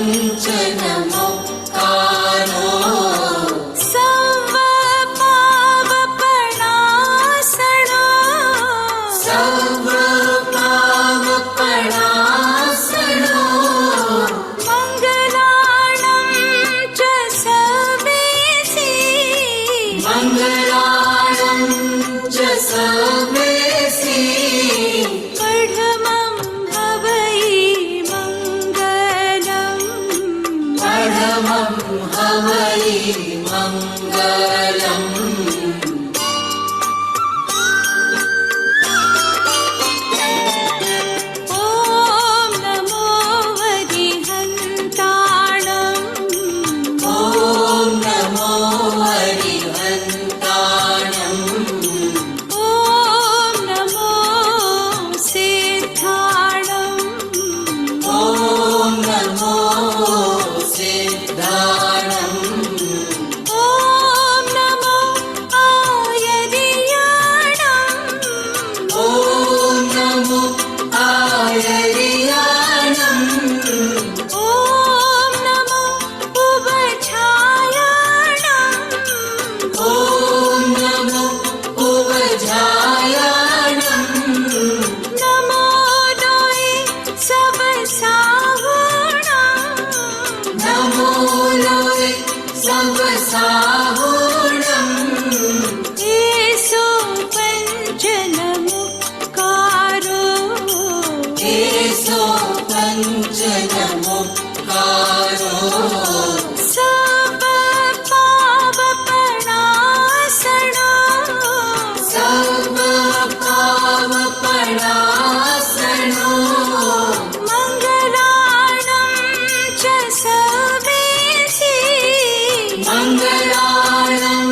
पञ्चनमोक्कारो सर्वपावपणासनो मङ्गलानं च सर्वेसि पढमं हवै मङ्गलम् परमं हवै मङ्गलम् ॐ नमो वरिहन्ताणम् ॐ नमो हरिहन्ताणम् ॐ नमो सिद्धाणम् ॐ नमो सिद्धाणम् ॐ नमो आयर्याणम् ॐ नमो आयर्याणम् ॐ नमो उभछायाणम् ॐ नमो उवजायाणम् नमो लोये सबसाहुणम् नमो लोये सबसाहुणम् येषु पञ्चनमुक्कारो केशो पञ्चनमुक्कारो सर्वपावपणासनो सर्वपावपणासनो मङ्गलानं च सर्वेसि मङ्गलानं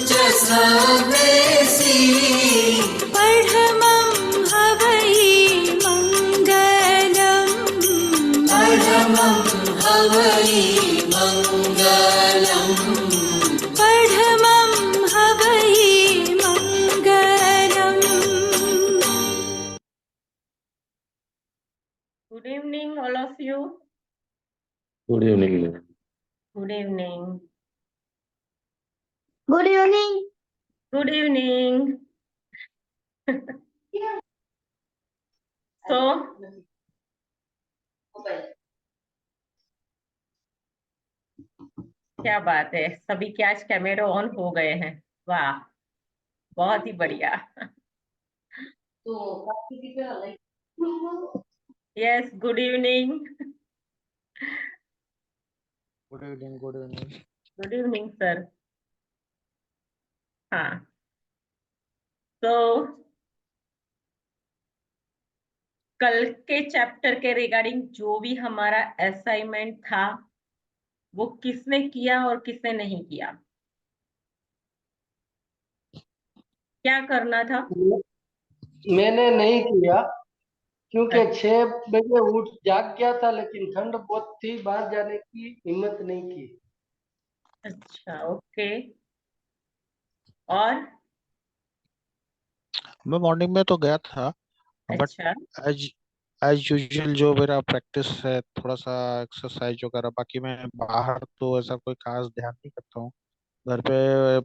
च सर्वेसि पढमं हवै मङ्गलम् परमं हवै मङ्गलम् पढमं हवै मङ्गलम् Good evening, all of you. Good evening, ma'am. Good evening. Good evening. Good evening. So, क्या बात है, सभी के आज कैमरे ऑन हो गए हैं। वाह, बहुत ही बढ़िया। Yes, good evening. Good evening, good evening. Good evening sir. हाँ, तो कल के चैप्टर के रिगार्डिंग जो भी हमारा असाइनमेंट था वो किसने किया और किसने नहीं किया, क्या करना था? मैंने नहीं किया क्योंकि अच्छा। 6 बजे उठ जाग गया था, लेकिन ठंड बहुत थी, बाहर जाने की हिम्मत नहीं की। अच्छा, ओके। और मैं मॉर्निंग में तो गया था, बट अच्छा, एज एज यूजुअल जो मेरा प्रैक्टिस है, थोड़ा सा एक्सरसाइज वगैरह, बाकी मैं बाहर तो ऐसा कोई खास ध्यान नहीं करता हूँ। घर पे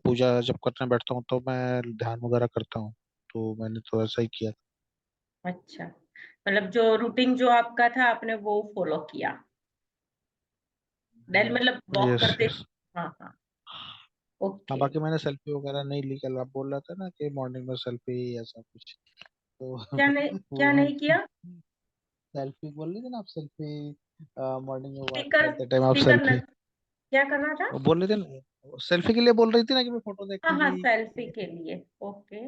पूजा जब करने बैठता हूँ तो मैं ध्यान वगैरह करता हूँ, तो मैंने तो ऐसा ही किया। अच्छा, मतलब जो रूटीन जो आपका था आपने वो फॉलो किया, डेल मतलब वॉक यस, करते। यस। हाँ हाँ, हाँ, ओके। बाकी मैंने सेल्फी वगैरह नहीं ली। कल आप बोल रहा था ना कि मॉर्निंग में सेल्फी ऐसा कुछ, तो क्या वो नहीं किया? सेल्फी बोल रहे थे ना आप, सेल्फी मॉर्निंग में वॉक स्पीकर करते टाइम आप स्पीकर न सेल्फी क्या करना था? बोल रहे थे ना, सेल्फी के लिए बोल रही थी ना कि मैं फोटो हाँ हाँ, देखूंगी। सेल्फी के लिए, ओके।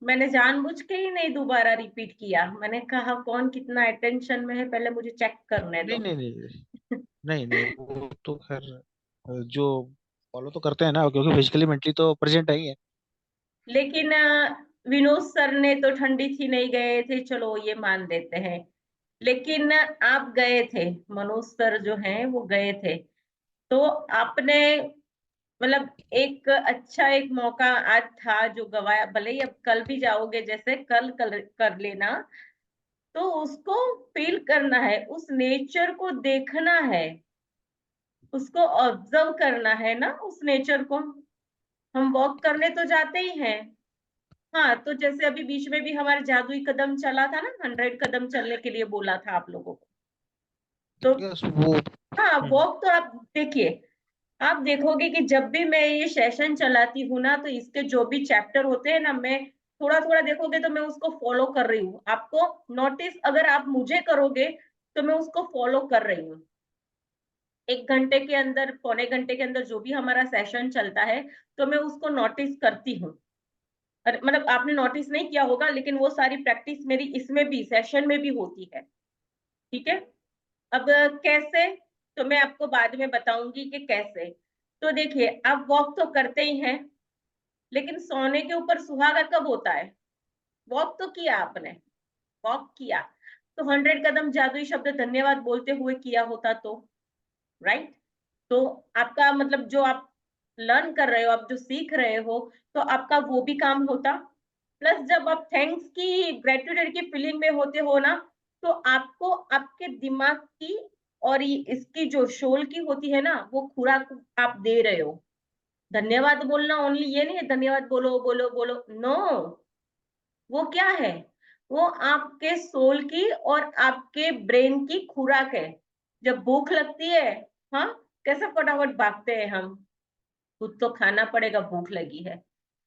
मैंने जानबूझ के ही नहीं दोबारा रिपीट किया, मैंने कहा कौन कितना अटेंशन में है पहले मुझे चेक करने नहीं दो। नहीं नहीं नहीं नहीं, वो तो खैर जो फॉलो तो करते हैं ना, क्योंकि फिजिकली मेंटली तो प्रेजेंट है ही है। लेकिन विनोद सर ने तो ठंडी थी नहीं गए थे, चलो ये मान देते हैं। लेकिन आप गए थे, मनोज सर जो हैं वो गए थे, तो आपने मतलब एक अच्छा एक मौका आज था जो गवाया, भले ही अब कल भी जाओगे, जैसे कल कल कर लेना, तो उसको फील करना है, उस नेचर को देखना है। उसको ऑब्जर्व करना है ना, उस नेचर को। हम वॉक करने तो जाते ही हैं। हाँ, तो जैसे अभी बीच में भी हमारे जादुई कदम चला था ना, 100 कदम चलने के लिए बोला था आप लोगों को। तो यस वो। हाँ, वॉक तो आप देखिए, आप देखोगे कि जब भी मैं ये सेशन चलाती हूँ ना, तो इसके जो भी चैप्टर होते हैं ना, मैं थोड़ा थोड़ा देखोगे तो मैं उसको फॉलो कर रही हूँ। आपको नोटिस अगर आप मुझे करोगे तो मैं उसको फॉलो कर रही हूँ। 1 घंटे के अंदर, पौने घंटे के अंदर जो भी हमारा सेशन चलता है, तो मैं उसको नोटिस करती हूँ। मतलब आपने नोटिस नहीं किया होगा, लेकिन वो सारी प्रैक्टिस मेरी इसमें भी, सेशन में भी होती है। ठीक है। अब कैसे, तो मैं आपको बाद में बताऊंगी कि कैसे। तो देखिए, आप वॉक तो करते ही हैं, लेकिन सोने के ऊपर सुहागा कब होता है? वॉक तो किया आपने, वॉक किया, तो 100 कदम जादुई शब्द धन्यवाद बोलते हुए किया होता तो, राइट? तो आपका मतलब जो आप लर्न कर रहे हो, आप जो सीख रहे हो, तो आपका वो भी काम होता। प्लस जब आप थैंक्स की, ग्रेटिट्यूड की फीलिंग में होते हो ना, तो आपको आपके दिमाग की और इसकी जो शोल की होती है ना, वो खुराक आप दे रहे हो। धन्यवाद बोलना ओनली ये नहीं है धन्यवाद बोलो बोलो बोलो, नो। वो क्या है? वो आपके सोल की और आपके ब्रेन की खुराक है। जब भूख लगती है, हाँ, कैसे फटाफट भागते हैं हम, कुछ तो खाना पड़ेगा, भूख लगी है।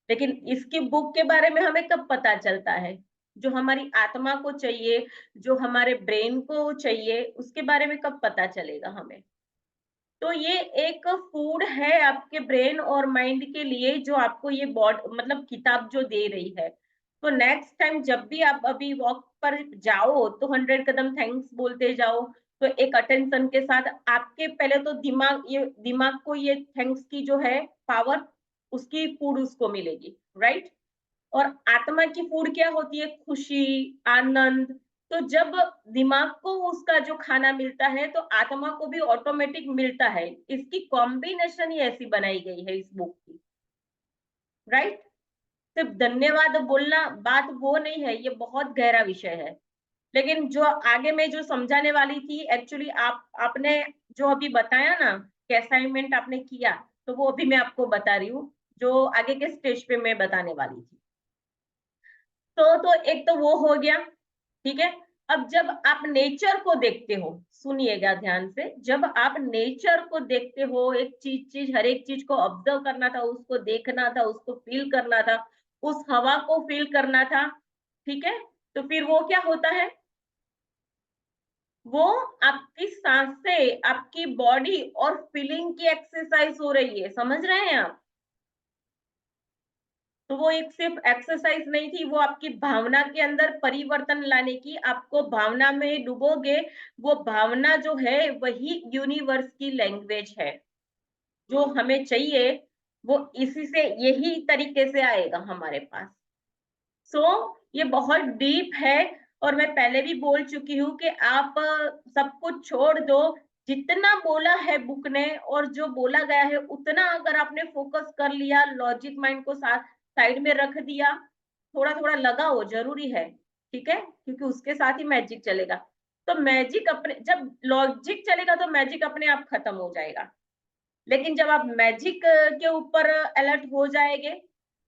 लेकिन इसकी भूख के बारे में हमें कब पता चलता है? जो हमारी आत्मा को चाहिए, जो हमारे ब्रेन को चाहिए, उसके बारे में कब पता चलेगा हमें? तो ये एक फूड है आपके ब्रेन और माइंड के लिए, जो आपको ये बॉड मतलब किताब जो दे रही है। तो नेक्स्ट टाइम जब भी आप अभी वॉक पर जाओ, तो 100 कदम थैंक्स बोलते जाओ। तो एक अटेंशन के साथ आपके पहले तो दिमाग को ये थैंक्स की जो है पावर, उसकी फूड उसको मिलेगी, राइट? और आत्मा की फूड क्या होती है? खुशी, आनंद। तो जब दिमाग को उसका जो खाना मिलता है, तो आत्मा को भी ऑटोमेटिक मिलता है। इसकी कॉम्बिनेशन ही ऐसी बनाई गई है इस बुक की, राइट? सिर्फ धन्यवाद बोलना बात वो नहीं है, ये बहुत गहरा विषय है। लेकिन जो आगे में जो समझाने वाली थी, एक्चुअली आपने जो अभी बताया ना कि असाइनमेंट आपने किया, तो वो अभी मैं आपको बता रही हूँ, जो आगे के स्टेज पे मैं बताने वाली थी। तो एक तो वो हो गया, ठीक है। अब जब आप नेचर को देखते हो, सुनिएगा ध्यान से, जब आप नेचर को देखते हो, एक चीज चीज हर एक चीज को ऑब्जर्व करना था, उसको देखना था, उसको फील करना था, उस हवा को फील करना था, ठीक है। तो फिर वो क्या होता है? वो आपकी सांसें, आपकी बॉडी और फीलिंग की एक्सरसाइज हो रही है, समझ रहे हैं आप? तो वो एक सिर्फ एक्सरसाइज नहीं थी, वो आपकी भावना के अंदर परिवर्तन लाने की, आपको भावना में डूबोगे। वो भावना जो है वही यूनिवर्स की लैंग्वेज है, जो हमें चाहिए वो इसी से, यही तरीके से आएगा हमारे पास। सो ये बहुत डीप है, और मैं पहले भी बोल चुकी हूँ कि आप सब कुछ छोड़ दो। जितना बोला है बुक ने और जो बोला गया है, उतना अगर आपने फोकस कर लिया, लॉजिक माइंड को साथ साइड में रख दिया, थोड़ा थोड़ा लगाओ, जरूरी है, ठीक है, क्योंकि उसके साथ ही मैजिक चलेगा। तो मैजिक अपने, जब लॉजिक चलेगा तो मैजिक अपने आप खत्म हो जाएगा। लेकिन जब आप मैजिक के ऊपर अलर्ट हो जाएंगे,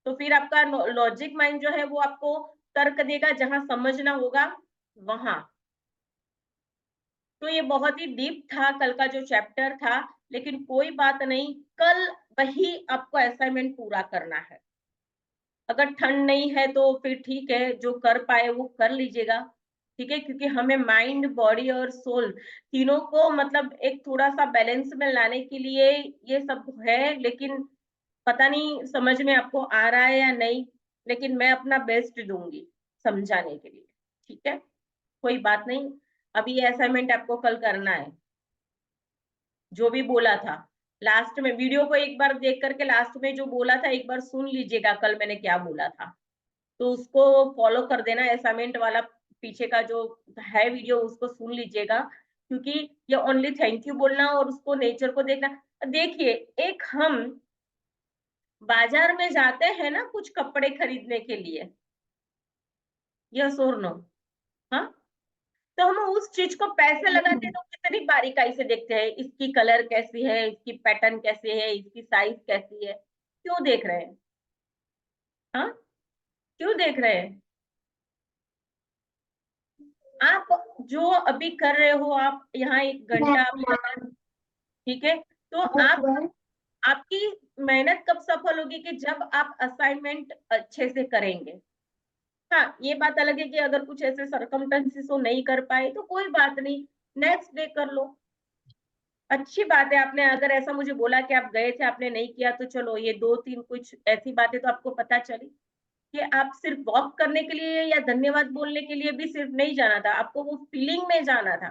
तो फिर आपका लॉजिक माइंड जो है वो आपको तर्क देगा, जहां समझना होगा वहां। तो ये बहुत ही डीप था कल का जो चैप्टर था, लेकिन कोई बात नहीं, कल वही आपको असाइनमेंट पूरा करना है। अगर ठंड नहीं है तो फिर ठीक है, जो कर पाए वो कर लीजिएगा, ठीक है, क्योंकि हमें माइंड, बॉडी और सोल तीनों को मतलब एक थोड़ा सा बैलेंस में लाने के लिए ये सब है। लेकिन पता नहीं समझ में आपको आ रहा है या नहीं, लेकिन मैं अपना बेस्ट दूंगी समझाने के लिए, ठीक है। कोई बात नहीं, अभी ये असाइनमेंट आपको कल करना है, जो भी बोला था लास्ट में। वीडियो को एक बार देख करके लास्ट में जो बोला था एक बार सुन लीजिएगा, कल मैंने क्या बोला था, तो उसको फॉलो कर देना। असाइनमेंट वाला पीछे का जो है वीडियो, उसको सुन लीजिएगा, क्योंकि ये ओनली थैंक यू बोलना और उसको नेचर को देखना। देखिए, एक हम बाजार में जाते हैं ना कुछ कपड़े खरीदने के लिए, यस और नो? हाँ, तो हम उस चीज को पैसे लगाते हैं तो कितनी बारीकाई से देखते हैं, इसकी कलर कैसी है, इसकी पैटर्न कैसी है, इसकी साइज कैसी है, क्यों देख रहे हैं? हाँ, क्यों देख रहे हैं? आप जो अभी कर रहे हो, आप यहाँ 1 घंटा ठीक है, तो आप आपकी मेहनत कब सफल होगी? कि जब आप असाइनमेंट अच्छे से करेंगे। हाँ, ये बात अलग है कि अगर कुछ ऐसे सरकमस्टेंसेस हो नहीं कर पाए तो कोई बात नहीं, नेक्स्ट डे कर लो। अच्छी बात है, आपने अगर ऐसा मुझे बोला कि आप गए थे आपने नहीं किया, तो चलो ये 2-3 कुछ ऐसी बातें तो आपको पता चली कि आप सिर्फ वॉक करने के लिए या धन्यवाद बोलने के लिए भी सिर्फ नहीं जाना था, आपको वो फीलिंग में जाना था।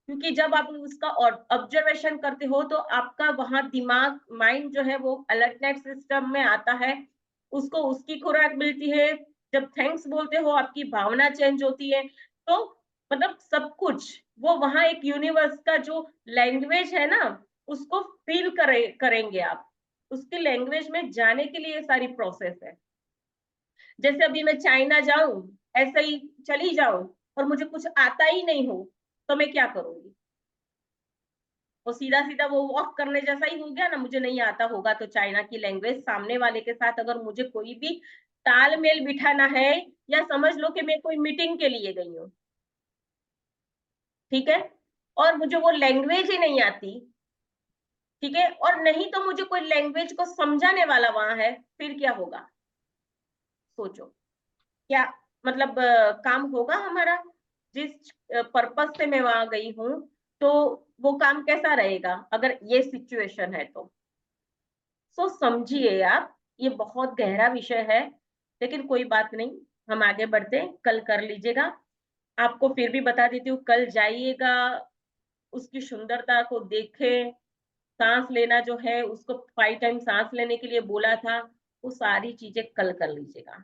क्योंकि जब आप उसका ऑब्जर्वेशन करते हो तो आपका वहां दिमाग, माइंड जो है वो अलर्टनेस सिस्टम में आता है, उसको उसकी खुराक मिलती है। जब थैंक्स बोलते हो आपकी भावना चेंज होती है। तो मतलब सब कुछ वो वहां एक यूनिवर्स का जो लैंग्वेज है ना, उसको फील करेंगे आप। उसकी लैंग्वेज में जाने के लिए ये सारी प्रोसेस है। जैसे अभी मैं चाइना जाऊं, ऐसे ही चली जाऊं और मुझे कुछ आता ही नहीं हो, तो मैं क्या करूंगी? वो सीधा सीधा वो वॉक करने जैसा ही हो गया ना। मुझे नहीं आता होगा तो चाइना की लैंग्वेज सामने वाले के साथ अगर मुझे कोई भी तालमेल बिठाना है, या समझ लो कि मैं कोई मीटिंग के लिए गई हूँ, ठीक है, और मुझे वो लैंग्वेज ही नहीं आती, ठीक है, और नहीं तो मुझे कोई लैंग्वेज को समझाने वाला वहां है, फिर क्या होगा? सोचो, क्या मतलब काम होगा हमारा? जिस पर्पस से मैं वहां गई हूँ, तो वो काम कैसा रहेगा अगर ये सिचुएशन है तो? सो समझिए आप, ये बहुत गहरा विषय है, लेकिन कोई बात नहीं, हम आगे बढ़ते हैं, कल कर लीजिएगा। आपको फिर भी बता देती हूँ, कल जाइएगा, उसकी सुंदरता को देखें, सांस लेना जो है उसको 5 टाइम सांस लेने के लिए बोला था, वो सारी चीजें कल कर लीजिएगा,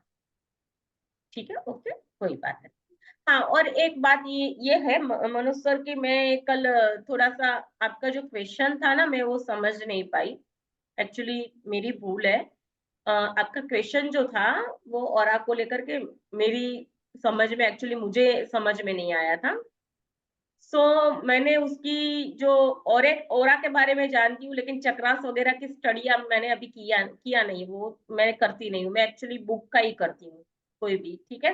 ठीक है? ओके, कोई बात नहीं। हाँ, और एक बात ये है मनोज सर की, मैं कल थोड़ा सा आपका जो क्वेश्चन था ना, मैं वो समझ नहीं पाई, एक्चुअली मेरी भूल है। आपका क्वेश्चन जो था वो ऑरा को लेकर के, मेरी समझ में, एक्चुअली मुझे समझ में नहीं आया था। सो मैंने उसकी जो ओरा के बारे में जानती हूँ, लेकिन चक्रास वगैरह की स्टडी मैंने अभी किया किया नहीं, वो मैं करती नहीं हूँ, मैं एक्चुअली बुक का ही करती हूँ कोई भी, ठीक है।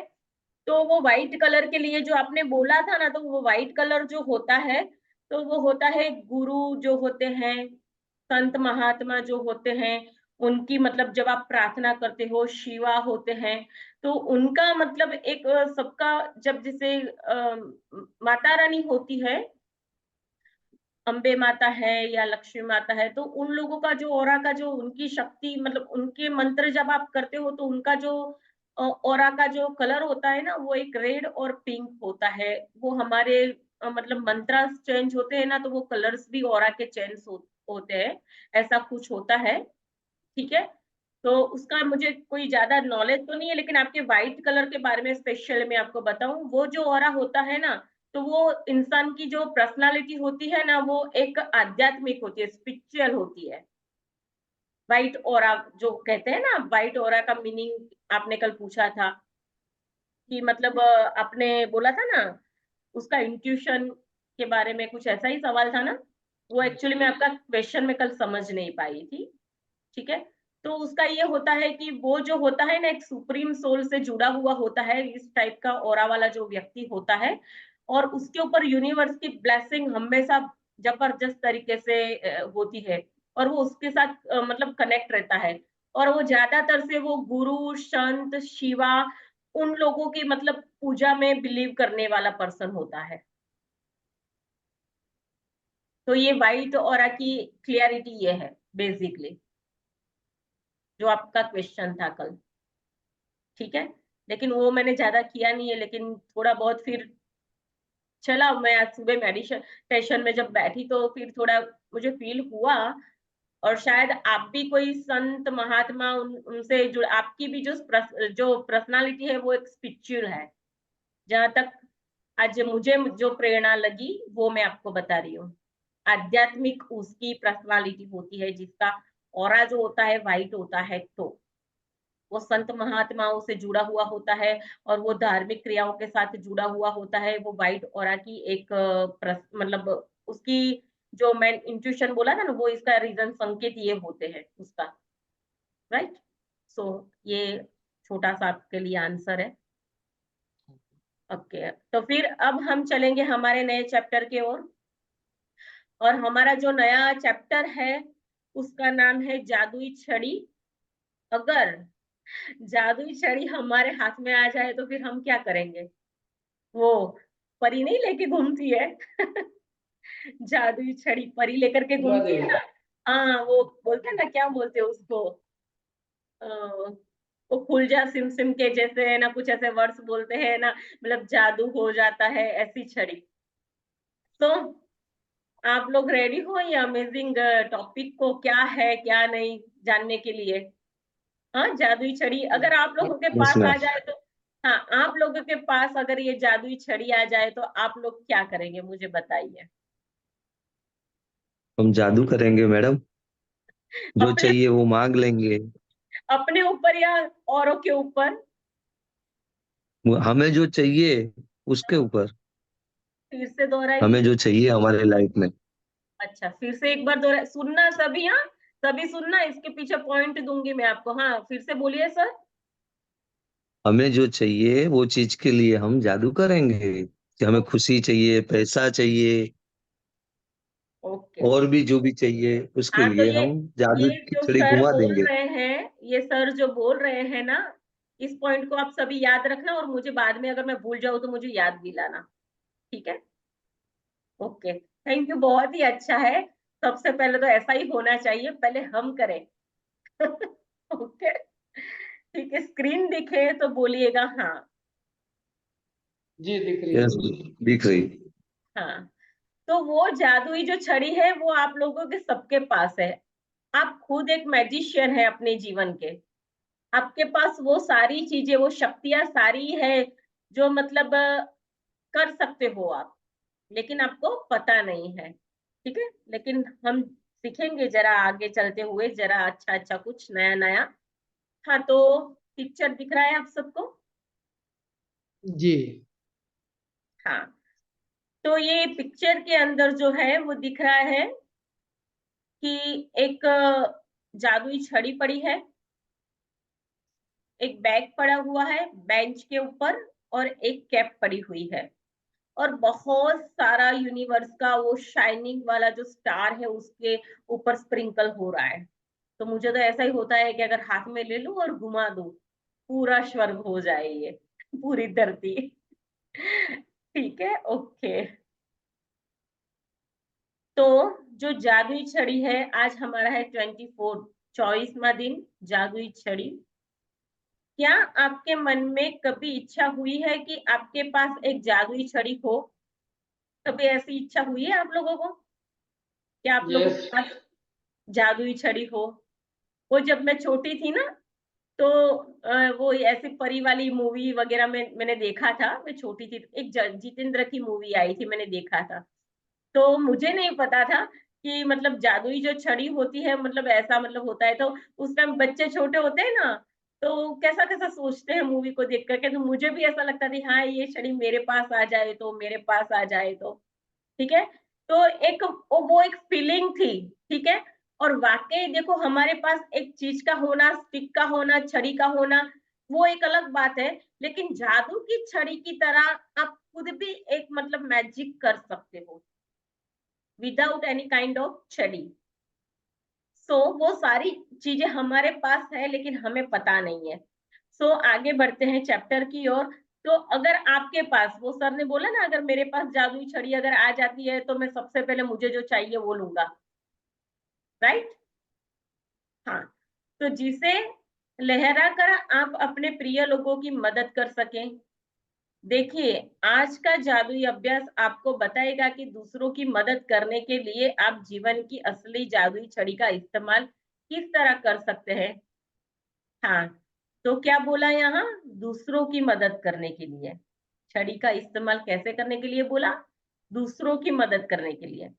तो वो व्हाइट कलर के लिए जो आपने बोला था ना, तो वो व्हाइट कलर जो होता है, तो वो होता है गुरु जो होते हैं, संत महात्मा जो होते हैं, उनकी मतलब जब आप प्रार्थना करते हो, शिवा होते हैं, तो उनका मतलब एक सबका, जब जैसे माता रानी होती है, अम्बे माता है या लक्ष्मी माता है, तो उन लोगों का जो ऑरा का जो उनकी शक्ति, मतलब उनके मंत्र जब आप करते हो तो उनका जो ऑरा का जो कलर होता है ना, वो एक रेड और पिंक होता है। वो हमारे मतलब मंत्र चेंज होते हैं ना, तो वो कलर्स भी ऑरा के चेंज होते हैं, ऐसा कुछ होता है, ठीक है। तो उसका मुझे कोई ज्यादा नॉलेज तो नहीं है, लेकिन आपके व्हाइट कलर के बारे में स्पेशल मैं आपको बताऊं, वो जो ऑरा होता है ना, तो वो इंसान की जो पर्सनालिटी होती है ना, वो एक आध्यात्मिक होती है, स्पिरिचुअल होती है। व्हाइट ऑरा जो कहते हैं ना, व्हाइट ऑरा का मीनिंग आपने कल पूछा था कि मतलब आपने बोला था ना, उसका इंट्यूशन के बारे में कुछ ऐसा ही सवाल था ना। वो एक्चुअली मैं आपका क्वेश्चन में कल समझ नहीं पाई थी, ठीक है। तो उसका ये होता है कि वो जो होता है ना, एक सुप्रीम सोल से जुड़ा हुआ होता है, इस टाइप का ऑरा वाला जो व्यक्ति होता है, और उसके ऊपर यूनिवर्स की ब्लेसिंग हमेशा जबरदस्त तरीके से होती है, और वो उसके साथ मतलब कनेक्ट रहता है, और वो ज्यादातर से वो गुरु, संत, शिवा, उन लोगों की मतलब पूजा में बिलीव करने वाला पर्सन होता है। तो ये व्हाइट ऑरा की क्लियरिटी ये है बेसिकली, जो आपका क्वेश्चन था कल, ठीक है। लेकिन वो मैंने ज्यादा किया नहीं है, लेकिन थोड़ा बहुत फिर चला। मैं आज सुबह मेडिटेशन में जब बैठी तो फिर थोड़ा मुझे फील हुआ, और शायद आप भी कोई संत महात्मा उनसे जुड़, आपकी भी जो पर्सनालिटी है वो एक स्पिरिचुअल है, जहां तक आज मुझे जो प्रेरणा लगी वो मैं आपको बता रही हूँ। आध्यात्मिक उसकी पर्सनालिटी होती है, जिसका ऑरा जो होता है व्हाइट होता है। तो वो संत महात्माओं से जुड़ा हुआ होता है और वो धार्मिक क्रियाओं के साथ जुड़ा हुआ होता है। वो वाइट ऑरा की एक मतलब उसकी जो मैं इंट्यूशन बोला था ना, वो इसका रीजन संकेत ये होते हैं उसका, राइट। सो ये छोटा सा आपके लिए आंसर है। ओके, तो फिर अब हम चलेंगे हमारे नए चैप्टर की ओर। और हमारा जो नया चैप्टर है उसका नाम है जादुई छड़ी। अगर जादुई छड़ी हमारे हाथ में आ जाए तो फिर हम क्या करेंगे? वो परी नहीं लेके घूमती है जादुई छड़ी परी लेकर के घुमा घूमती है देंगे। ना। हाँ, वो बोलते हैं ना, क्या बोलते हैं उसको, वो खुल जा सिम सिम के जैसे है ना, कुछ ऐसे वर्ड्स बोलते हैं ना, मतलब जादू हो जाता है ऐसी छड़ी। तो आप लोग रेडी हो ये अमेजिंग टॉपिक को क्या है क्या नहीं जानने के लिए? हाँ, जादुई छड़ी अगर आप लोगों के यस पास आ मैम। जाए तो, हाँ, आप लोगों के पास अगर ये जादुई छड़ी आ जाए तो आप लोग क्या करेंगे, मुझे बताइए। हम जादू करेंगे मैडम, जो अपने चाहिए वो मांग लेंगे। अपने ऊपर या औरों के ऊपर? हमें जो चाहिए उसके ऊपर, फिर से दोहराइए। हमें जो चाहिए हमारे लाइफ में। अच्छा, फिर से एक बार दोहरा सुनना सभी, हाँ, सभी सुनना, इसके पीछे पॉइंट दूंगी मैं आपको। हाँ, फिर से बोलिए सर। हमें जो चाहिए वो चीज के लिए हम जादू करेंगे, कि हमें खुशी चाहिए, पैसा चाहिए, ओके। और भी जो भी चाहिए उसके हाँ, तो लिए हम जादू ये की जो छड़ी सर घुमा बोल देंगे। रहे हैं, ये सर जो बोल रहे हैं ना, इस पॉइंट को आप सभी याद रखना और मुझे बाद में अगर मैं भूल जाऊँ तो मुझे याद दिलाना, ठीक है? ओके, थैंक यू, बहुत ही अच्छा है। सबसे पहले तो ऐसा ही होना चाहिए, पहले हम करें ओके, ठीक है, स्क्रीन दिखे तो बोलिएगा हाँ। जी दिख रही यस, है। दिख रही। हाँ, तो वो जादुई जो छड़ी है वो आप लोगों के सबके पास है। आप खुद एक मैजिशियन है अपने जीवन के। आपके पास वो सारी चीजें, वो शक्तियां सारी है जो मतलब कर सकते हो आप, लेकिन आपको पता नहीं है, ठीक है? लेकिन हम सीखेंगे जरा आगे चलते हुए, जरा अच्छा अच्छा कुछ नया नया। हाँ, तो पिक्चर दिख रहा है आप सबको? जी। हाँ, तो ये पिक्चर के अंदर जो है वो दिख रहा है कि एक जादुई छड़ी पड़ी है, एक बैग पड़ा हुआ है बेंच के ऊपर, और एक कैप पड़ी हुई है, और बहुत सारा यूनिवर्स का वो शाइनिंग वाला जो स्टार है उसके ऊपर स्प्रिंकल हो रहा है। तो मुझे तो ऐसा ही होता है कि अगर हाथ में ले लूं और घुमा दूं, पूरा स्वर्ग हो जाए ये, पूरी धरती ठीक है, ओके। तो जो जादुई छड़ी है, आज हमारा है 24वां दिन जादुई छड़ी। क्या आपके मन में कभी इच्छा हुई है कि आपके पास एक जादुई छड़ी हो? कभी ऐसी इच्छा हुई है आप लोगों को? क्या आप लोगों यस। के पास जादुई छड़ी हो? वो जब मैं छोटी थी ना, तो वो ऐसी परी वाली मूवी वगैरह में मैंने देखा था। मैं छोटी थी तो एक जितेंद्र की मूवी आई थी, मैंने देखा था। तो मुझे नहीं पता था कि मतलब जादुई जो छड़ी होती है मतलब ऐसा मतलब होता है। तो उस टाइम बच्चे छोटे होते हैं ना, तो कैसा कैसा सोचते हैं मूवी को देख करके। तो मुझे भी ऐसा लगता था हाँ, ये छड़ी मेरे पास आ जाए तो, मेरे पास आ जाए तो, ठीक है। तो एक वो एक फीलिंग थी, ठीक है। और वाकई देखो, हमारे पास एक चीज का होना, स्टिक का होना, छड़ी का होना, वो एक अलग बात है। लेकिन जादू की छड़ी की तरह आप खुद भी एक मतलब मैजिक कर सकते हो विदाउट एनी काइंड ऑफ छड़ी। सो वो सारी चीजें हमारे पास है लेकिन हमें पता नहीं है। सो आगे बढ़ते हैं चैप्टर की ओर। तो अगर आपके पास, वो सर ने बोला ना, अगर मेरे पास जादुई छड़ी अगर आ जाती है तो मैं सबसे पहले मुझे जो चाहिए वो लूंगा, राइट? हाँ, तो जिसे लहरा कर आप अपने प्रिय लोगों की मदद कर सकें। देखिए, आज का जादुई अभ्यास आपको बताएगा कि दूसरों की मदद करने के लिए आप जीवन की असली जादुई छड़ी का इस्तेमाल किस तरह कर सकते हैं। हाँ, तो क्या बोला यहाँ? दूसरों की मदद करने के लिए छड़ी का इस्तेमाल कैसे करने के लिए बोला? दूसरों की मदद करने के लिए।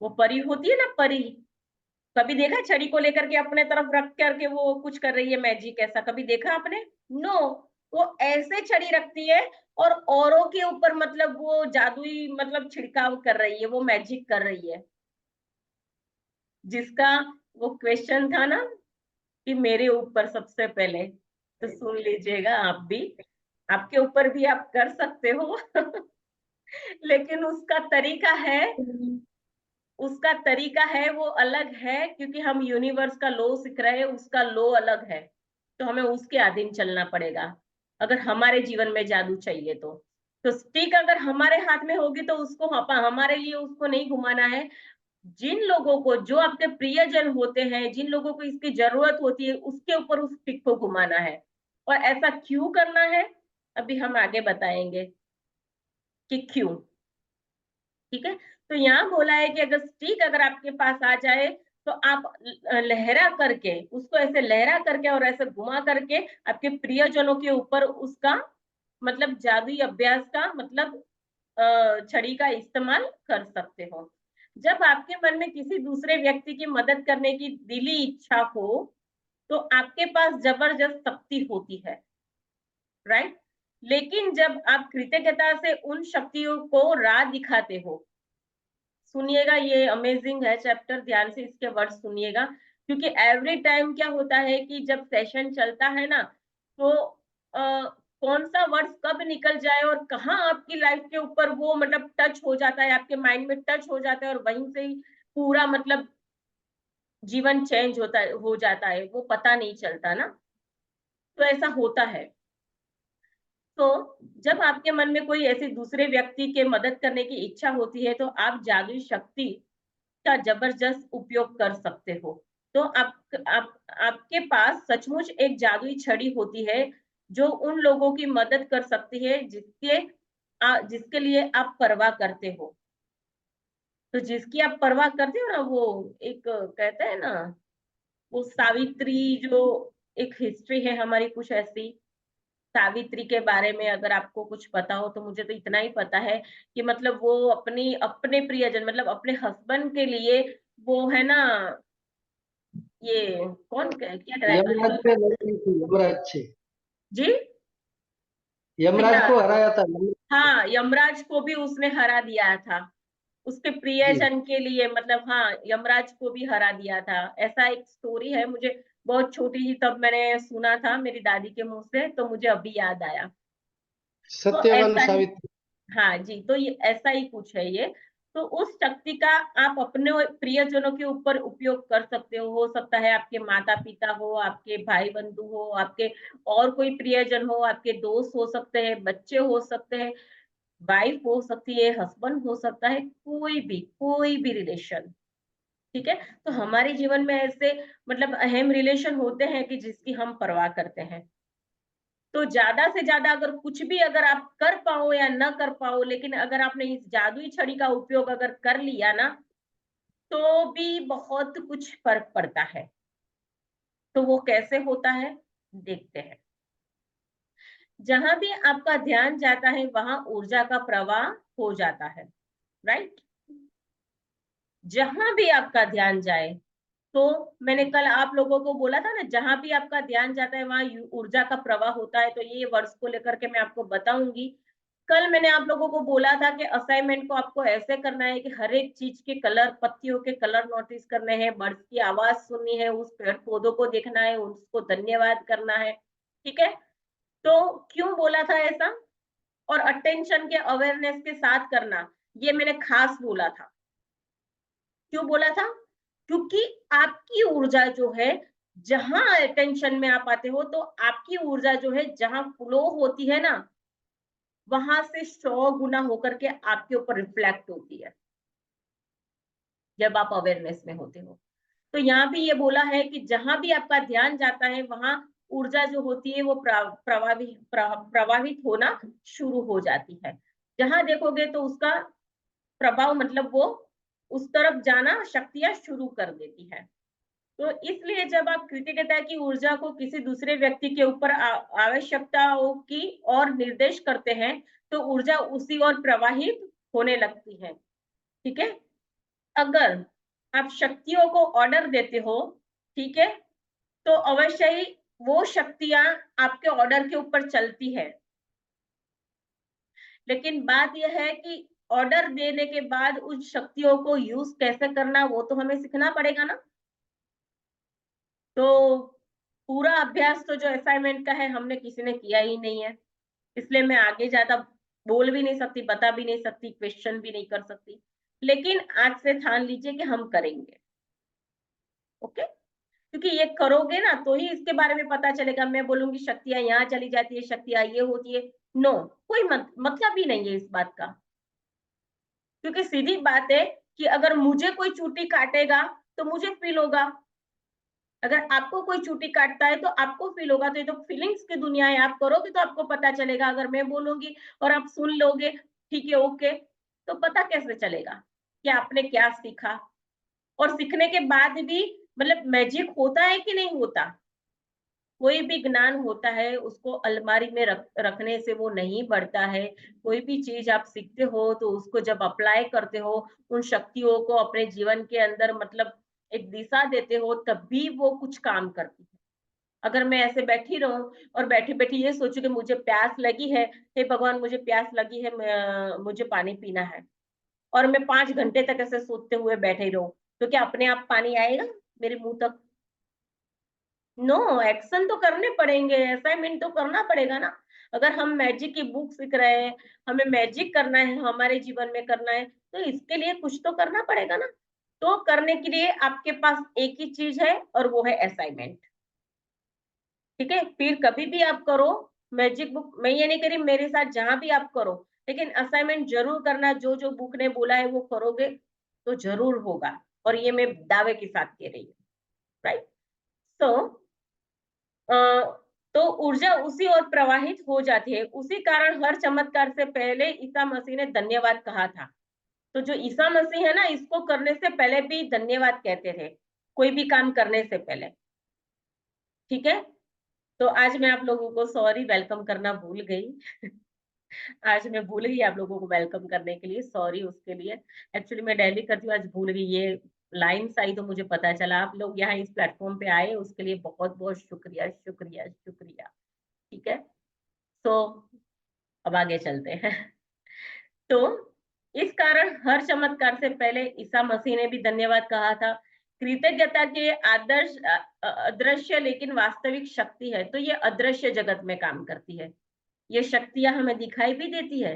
वो परी होती है ना, परी, कभी देखा छड़ी को लेकर के अपने तरफ रख करके वो कुछ कर रही है मैजिक, ऐसा कभी देखा आपने? नो, वो ऐसे छड़ी रखती है और औरों के ऊपर मतलब वो जादुई मतलब छिड़काव कर रही है, वो मैजिक कर रही है। जिसका वो क्वेश्चन था ना कि मेरे ऊपर सबसे पहले, तो सुन लीजिएगा आप भी, आपके ऊपर भी आप कर सकते हो लेकिन उसका तरीका है वो अलग है, क्योंकि हम यूनिवर्स का लॉ सीख रहे हैं, उसका लॉ अलग है, तो हमें उसके अधीन चलना पड़ेगा अगर हमारे जीवन में जादू चाहिए तो स्टिक अगर हमारे हाथ में होगी तो उसको हमारे लिए उसको नहीं घुमाना है। जिन लोगों को, जो आपके प्रियजन होते हैं, जिन लोगों को इसकी जरूरत होती है, उसके ऊपर उस स्टिक को घुमाना है। और ऐसा क्यों करना है, अभी हम आगे बताएंगे कि क्यों। ठीक है, तो यहाँ बोला है कि अगर स्टिक अगर आपके पास आ जाए तो आप लहरा करके उसको, ऐसे लहरा करके और ऐसे घुमा करके आपके प्रियजनों के ऊपर उसका मतलब जादुई अभ्यास का मतलब छड़ी का इस्तेमाल कर सकते हो। जब आपके मन में किसी दूसरे व्यक्ति की मदद करने की दिली इच्छा हो तो आपके पास जबरदस्त शक्ति होती है, राइट। लेकिन जब आप कृतज्ञता से उन शक्तियों को राह दिखाते हो, सुनिएगा ये अमेजिंग है चैप्टर, ध्यान से इसके वर्ड सुनिएगा, क्योंकि एवरी टाइम क्या होता है कि जब सेशन चलता है ना, तो कौन सा वर्ड कब निकल जाए और कहाँ आपकी लाइफ के ऊपर वो मतलब टच हो जाता है, आपके माइंड में टच हो जाता है और वहीं से ही पूरा मतलब जीवन चेंज हो जाता है, वो पता नहीं चलता ना। तो ऐसा होता है। तो जब आपके मन में कोई ऐसे दूसरे व्यक्ति के मदद करने की इच्छा होती है तो आप जादुई शक्ति का जबरदस्त उपयोग कर सकते हो। तो आपके पास सचमुच एक जादुई छड़ी होती है जो उन लोगों की मदद कर सकती है जिसके लिए आप परवाह करते हो। तो जिसकी आप परवाह करते हो ना, वो एक कहते हैं ना, वो सावित्री, जो एक हिस्ट्री है हमारी कुछ ऐसी, सावित्री के बारे में अगर आपको कुछ पता हो तो मुझे तो इतना ही पता है कि मतलब वो अपनी अपने प्रियजन मतलब अपने हस्बैंड के लिए वो है ना, ये क्या यमराज पे लड़ी थी, यमराज से। जी यमराज क्या? को हराया था। हाँ, यमराज को भी उसने हरा दिया था उसके जी। प्रियजन के लिए, मतलब हाँ, यमराज को भी हरा दिया था। ऐसा एक स्टोरी है, मुझे बहुत छोटी थी तब मैंने सुना था मेरी दादी के मुंह से, तो मुझे अभी याद आया। तो सत्यवान ऐसा ही, सावित्री। हाँ जी, तो ये ऐसा ही कुछ है ये। तो उस शक्ति का आप अपने प्रियजनों के ऊपर उपयोग कर सकते हो सकता है आपके माता पिता हो, आपके भाई बंधु हो, आपके और कोई प्रियजन हो, आपके दोस्त हो सकते हैं, बच्चे हो सकते हैं, वाइफ हो सकती है, हस्बैंड हो सकता है, कोई भी रिलेशन। ठीक है, तो हमारे जीवन में ऐसे मतलब अहम रिलेशन होते हैं कि जिसकी हम परवाह करते हैं। तो ज्यादा से ज्यादा अगर कुछ भी अगर आप कर पाओ या ना कर पाओ, लेकिन अगर आपने इस जादुई छड़ी का उपयोग अगर कर लिया ना, तो भी बहुत कुछ फर्क पड़ता है। तो वो कैसे होता है, देखते हैं। जहां भी आपका ध्यान जाता है वहां ऊर्जा का प्रवाह हो जाता है, राइट। जहां भी आपका ध्यान जाए, तो मैंने कल आप लोगों को बोला था ना, जहां भी आपका ध्यान जाता है वहां ऊर्जा का प्रवाह होता है। तो ये वर्ड्स को लेकर के मैं आपको बताऊंगी। कल मैंने आप लोगों को बोला था कि असाइनमेंट को आपको ऐसे करना है कि हर एक चीज के कलर, पत्तियों के कलर नोटिस करने हैं, बर्ड्स की आवाज सुननी है, उस पेड़ पौधों को देखना है, उसको धन्यवाद करना है। ठीक है, तो क्यों बोला था ऐसा, और अटेंशन के अवेयरनेस के साथ करना, ये मैंने खास बोला था। क्यों बोला था? क्योंकि आपकी ऊर्जा जो है, जहां अटेंशन में आप आते हो, तो आपकी ऊर्जा जो है जहां फ्लो होती है ना, वहां से 100 गुना होकर के आपके ऊपर रिफ्लेक्ट होती है जब आप अवेयरनेस में होते हो। तो यहाँ भी ये बोला है कि जहां भी आपका ध्यान जाता है वहां ऊर्जा जो होती है वो प्रवाहित होना शुरू हो जाती है। जहां देखोगे तो उसका प्रभाव मतलब वो उस तरफ जाना शक्तियां शुरू कर देती है। तो इसलिए जब आप कृतज्ञता की ऊर्जा को किसी दूसरे व्यक्ति के ऊपर आवश्यकताओं की और निर्देश करते हैं, तो ऊर्जा उसी ओर प्रवाहित होने लगती है। ठीक है, अगर आप शक्तियों को ऑर्डर देते हो, ठीक है, तो अवश्य ही वो शक्तियां आपके ऑर्डर के ऊपर चलती है। लेकिन बात यह है कि ऑर्डर देने के बाद उस शक्तियों को यूज कैसे करना वो तो हमें सीखना पड़ेगा ना। तो पूरा अभ्यास तो जो असाइनमेंट का है हमने किसी ने किया ही नहीं है, इसलिए मैं आगे ज्यादा बोल भी नहीं सकती, बता भी नहीं सकती, क्वेश्चन भी नहीं कर सकती। लेकिन आज से ठान लीजिए कि हम करेंगे। ओके, क्योंकि ये करोगे ना तो ही इसके बारे में पता चलेगा। मैं बोलूंगी शक्तियां यहाँ चली जाती है, शक्तियां ये होती है, नो, कोई मतलब ही नहीं है इस बात का। क्योंकि सीधी बात है कि अगर मुझे कोई चूटी काटेगा तो मुझे फील होगा, अगर आपको कोई चूटी काटता है तो आपको फील होगा। तो ये तो फीलिंग्स की दुनिया है, आप करोगे तो आपको पता चलेगा। अगर मैं बोलूंगी और आप सुन लोगे, ठीक है ओके, तो पता कैसे चलेगा कि आपने क्या सीखा। और सीखने के बाद भी मतलब मैजिक होता है कि नहीं होता। कोई भी ज्ञान होता है उसको अलमारी में रखने से वो नहीं बढ़ता है। कोई भी चीज आप सीखते हो तो उसको जब अप्लाई करते हो, उन शक्तियों को अपने जीवन के अंदर मतलब एक दिशा देते हो, तब भी वो कुछ काम करती है। अगर मैं ऐसे बैठी रहूं और बैठी बैठी ये सोचूं कि मुझे प्यास लगी है, हे भगवान मुझे प्यास लगी है, मुझे पानी पीना है, और मैं 5 घंटे तक ऐसे सोचते हुए बैठे रहूं, तो क्या अपने आप पानी आएगा मेरे मुंह तक? नो, एक्शन तो करने पड़ेंगे, असाइनमेंट तो करना पड़ेगा ना। अगर हम मैजिक की बुक सीख रहे हैं, हमें मैजिक करना है, हमारे जीवन में करना है, तो इसके लिए कुछ तो करना पड़ेगा ना। तो करने के लिए आपके पास एक ही चीज है और वो है असाइनमेंट। ठीक है, फिर कभी भी आप करो मैजिक बुक, मैं ये नहीं कह रही मेरे साथ जहां भी आप करो, लेकिन असाइनमेंट जरूर करना। जो जो बुक ने बोला है वो करोगे तो जरूर होगा, और ये मैं दावे के साथ कह रही हूँ। राइट, सो तो ऊर्जा उसी ओर प्रवाहित हो जाती है। उसी कारण हर चमत्कार से पहले ईसा मसीह ने धन्यवाद कहा था। तो जो ईसा मसीह है ना, इसको करने से पहले भी धन्यवाद कहते थे, कोई भी काम करने से पहले। ठीक है, तो आज मैं आप लोगों को सॉरी वेलकम करना भूल गई। आज मैं भूल गई आप लोगों को वेलकम करने के लिए, सॉरी उसके लिए। एक्चुअली मैं डेली करती हूँ, आज भूल गई। ये लाइन्स आई तो मुझे पता चला। आप लोग यहाँ इस प्लेटफॉर्म पे आए उसके लिए बहुत बहुत शुक्रिया शुक्रिया शुक्रिया। ठीक है, तो अब आगे चलते हैं। तो इस कारण हर चमत्कार से पहले ईसा मसीह ने भी धन्यवाद कहा था। कृतज्ञता के आदर्श अदृश्य लेकिन वास्तविक शक्ति है। तो ये अदृश्य जगत में काम करती है, ये शक्तियां हमें दिखाई भी देती है।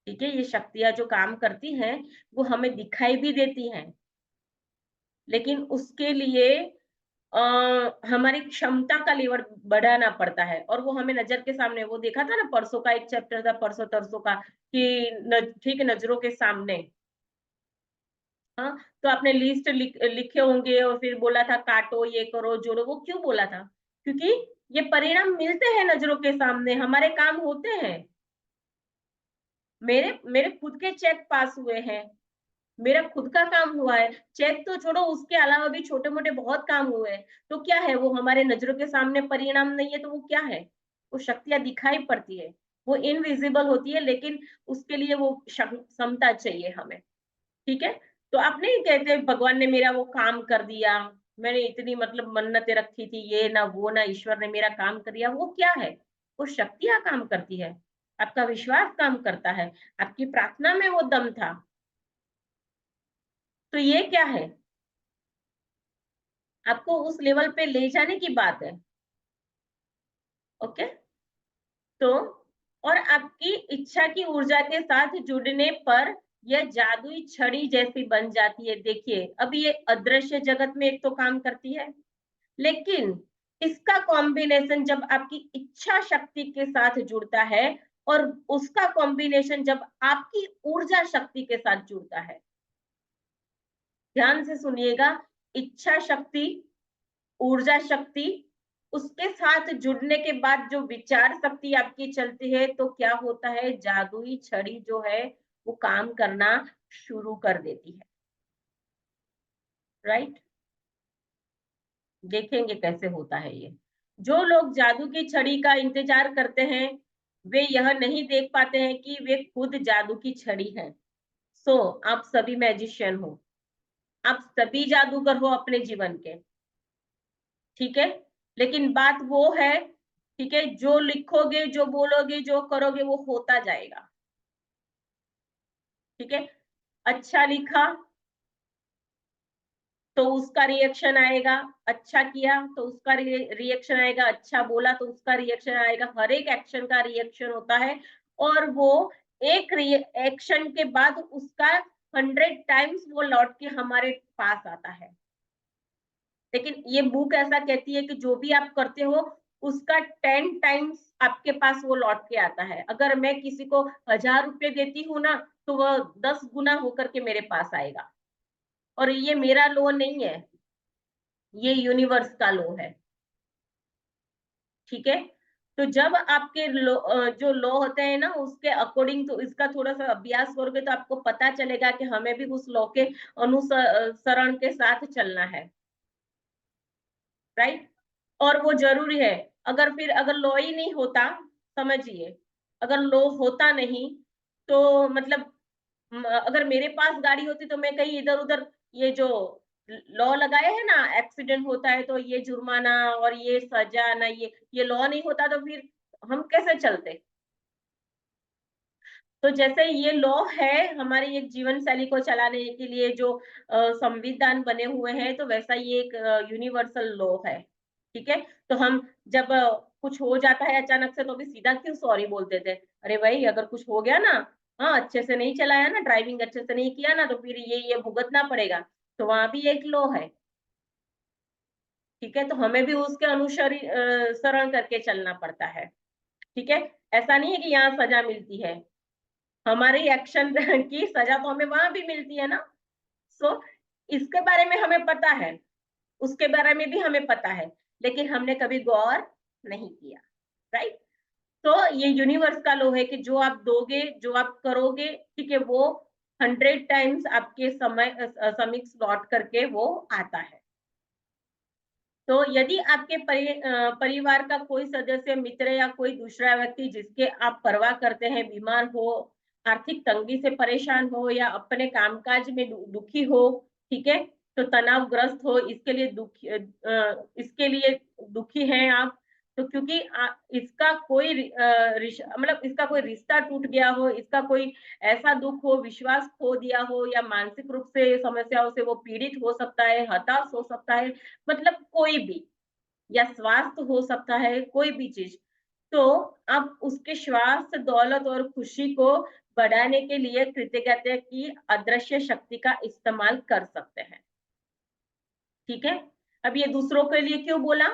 ठीक है, ये शक्तियां जो काम करती हैं वो हमें दिखाई भी देती हैं, लेकिन उसके लिए आ, हमारी क्षमता का लेवल बढ़ाना पड़ता है। और वो हमें नजर के सामने, वो देखा था ना परसों का एक चैप्टर था, परसों तरसों का, कि ठीक है नजरों के सामने। हाँ, तो आपने लिस्ट लिखे होंगे और फिर बोला था काटो, ये करो, जोड़ो। वो क्यों बोला था? क्योंकि ये परिणाम मिलते हैं नजरों के सामने, हमारे काम होते हैं। मेरे मेरे खुद के चेक पास हुए हैं, मेरा खुद का काम हुआ है। चेक तो छोड़ो, उसके अलावा भी छोटे मोटे बहुत काम हुए हैं। तो क्या है, वो हमारे नजरों के सामने परिणाम नहीं है तो वो क्या है? वो शक्तियां दिखाई पड़ती है, वो इनविजिबल होती है, लेकिन उसके लिए वो क्षमता चाहिए हमें। ठीक है, तो आप नहीं कहते भगवान ने मेरा वो काम कर दिया, मैंने इतनी मतलब मन्नतें रखी थी, ये ना वो ना, ईश्वर ने मेरा काम कर दिया। वो क्या है? वो शक्तियां काम करती है, आपका विश्वास काम करता है, आपकी प्रार्थना में वो दम था। तो ये क्या है? आपको उस लेवल पे ले जाने की बात है। ओके, तो और आपकी इच्छा की ऊर्जा के साथ जुड़ने पर यह जादुई छड़ी जैसी बन जाती है। देखिए, अब ये अदृश्य जगत में एक तो काम करती है, लेकिन इसका कॉम्बिनेशन जब आपकी इच्छा शक्ति के साथ जुड़ता है, और उसका कॉम्बिनेशन जब आपकी ऊर्जा शक्ति के साथ जुड़ता है, ध्यान से सुनिएगा, इच्छा शक्ति, ऊर्जा शक्ति, उसके साथ जुड़ने के बाद जो विचार शक्ति आपकी चलती है, तो क्या होता है, जादुई छड़ी जो है वो काम करना शुरू कर देती है। राइट, देखेंगे कैसे होता है ये। जो लोग जादू की छड़ी का इंतजार करते हैं, वे यह नहीं देख पाते हैं कि वे खुद जादू की छड़ी हैं। सो आप सभी मैजिशियन हो, आप सभी जादूगर हो अपने जीवन के, ठीक है। लेकिन बात वो है, ठीक है, जो लिखोगे, जो बोलोगे, जो करोगे वो होता जाएगा, ठीक है। अच्छा लिखा तो उसका रिएक्शन आएगा, अच्छा किया तो उसका रिएक्शन आएगा, अच्छा बोला तो उसका रिएक्शन आएगा। हर एक एक्शन का रिएक्शन होता है, और वो एक एक्शन के बाद उसका 100 टाइम्स वो लौट के हमारे पास आता है। लेकिन ये बुक ऐसा कहती है कि जो भी आप करते हो उसका 10 टाइम्स आपके पास वो लौट के आता है। अगर मैं किसी को 1000 रुपए देती हूँ ना, तो वह 10 गुना होकर के मेरे पास आएगा। और ये मेरा लॉ नहीं है, ये यूनिवर्स का लॉ है, ठीक है। तो जब आपके जो लॉ होते हैं ना उसके अकॉर्डिंग, तो इसका थोड़ा सा अभ्यास करोगे तो आपको पता चलेगा कि हमें भी उस लॉ के अनुसरण के साथ चलना है, राइट। और वो जरूरी है। अगर लॉ ही नहीं होता, समझिए, अगर लॉ होता नहीं तो मतलब अगर मेरे पास गाड़ी होती तो मैं कहीं इधर उधर, ये जो लॉ लगाए है ना, एक्सीडेंट होता है तो ये जुर्माना और ये सजा ना, ये लॉ नहीं होता तो फिर हम कैसे चलते। तो जैसे ये लॉ है हमारी एक जीवन शैली को चलाने के लिए, जो संविधान बने हुए हैं, तो वैसा ये एक यूनिवर्सल लॉ है, ठीक है। तो हम जब कुछ हो जाता है अचानक से तो भी सीधा क्यों सॉरी बोल देते हैं? अरे भाई, अगर कुछ हो गया ना, हाँ, अच्छे से नहीं चलाया ना, ड्राइविंग अच्छे से नहीं किया ना, तो फिर ये भुगतना पड़ेगा। तो वहां भी एक लॉ है, ठीक है। तो हमें भी उसके अनुसरण करके चलना पड़ता है, ठीक है। ऐसा नहीं है कि यहाँ सजा मिलती है, हमारे एक्शन की सजा तो हमें वहां भी मिलती है ना। सो इसके बारे में हमें पता है, उसके बारे में भी हमें पता है, लेकिन हमने कभी गौर नहीं किया, राइट। तो ये यूनिवर्स का लॉ है कि जो आप दोगे, जो आप करोगे, ठीक है, वो 100 टाइम्स आपके समीक्ष लौट करके वो आता है। तो यदि आपके परिवार का कोई सदस्य, मित्र या कोई दूसरा व्यक्ति जिसके आप परवाह करते हैं बीमार हो, आर्थिक तंगी से परेशान हो, या अपने कामकाज में दुखी हो, ठीक है, तो तनावग्रस्त हो, इसके लिए दुखी हैं आप, तो क्योंकि इसका कोई मतलब इसका कोई रिश्ता टूट गया हो, इसका कोई ऐसा दुख हो, विश्वास खो दिया हो, या मानसिक रूप से समस्याओं से वो पीड़ित हो सकता है, हताश हो सकता है, मतलब कोई भी, या स्वास्थ्य हो सकता है, कोई भी चीज, तो आप उसके स्वास्थ्य, दौलत और खुशी को बढ़ाने के लिए कृतज्ञता की अदृश्य शक्ति का इस्तेमाल कर सकते हैं, ठीक है। अब ये दूसरों के लिए क्यों बोला?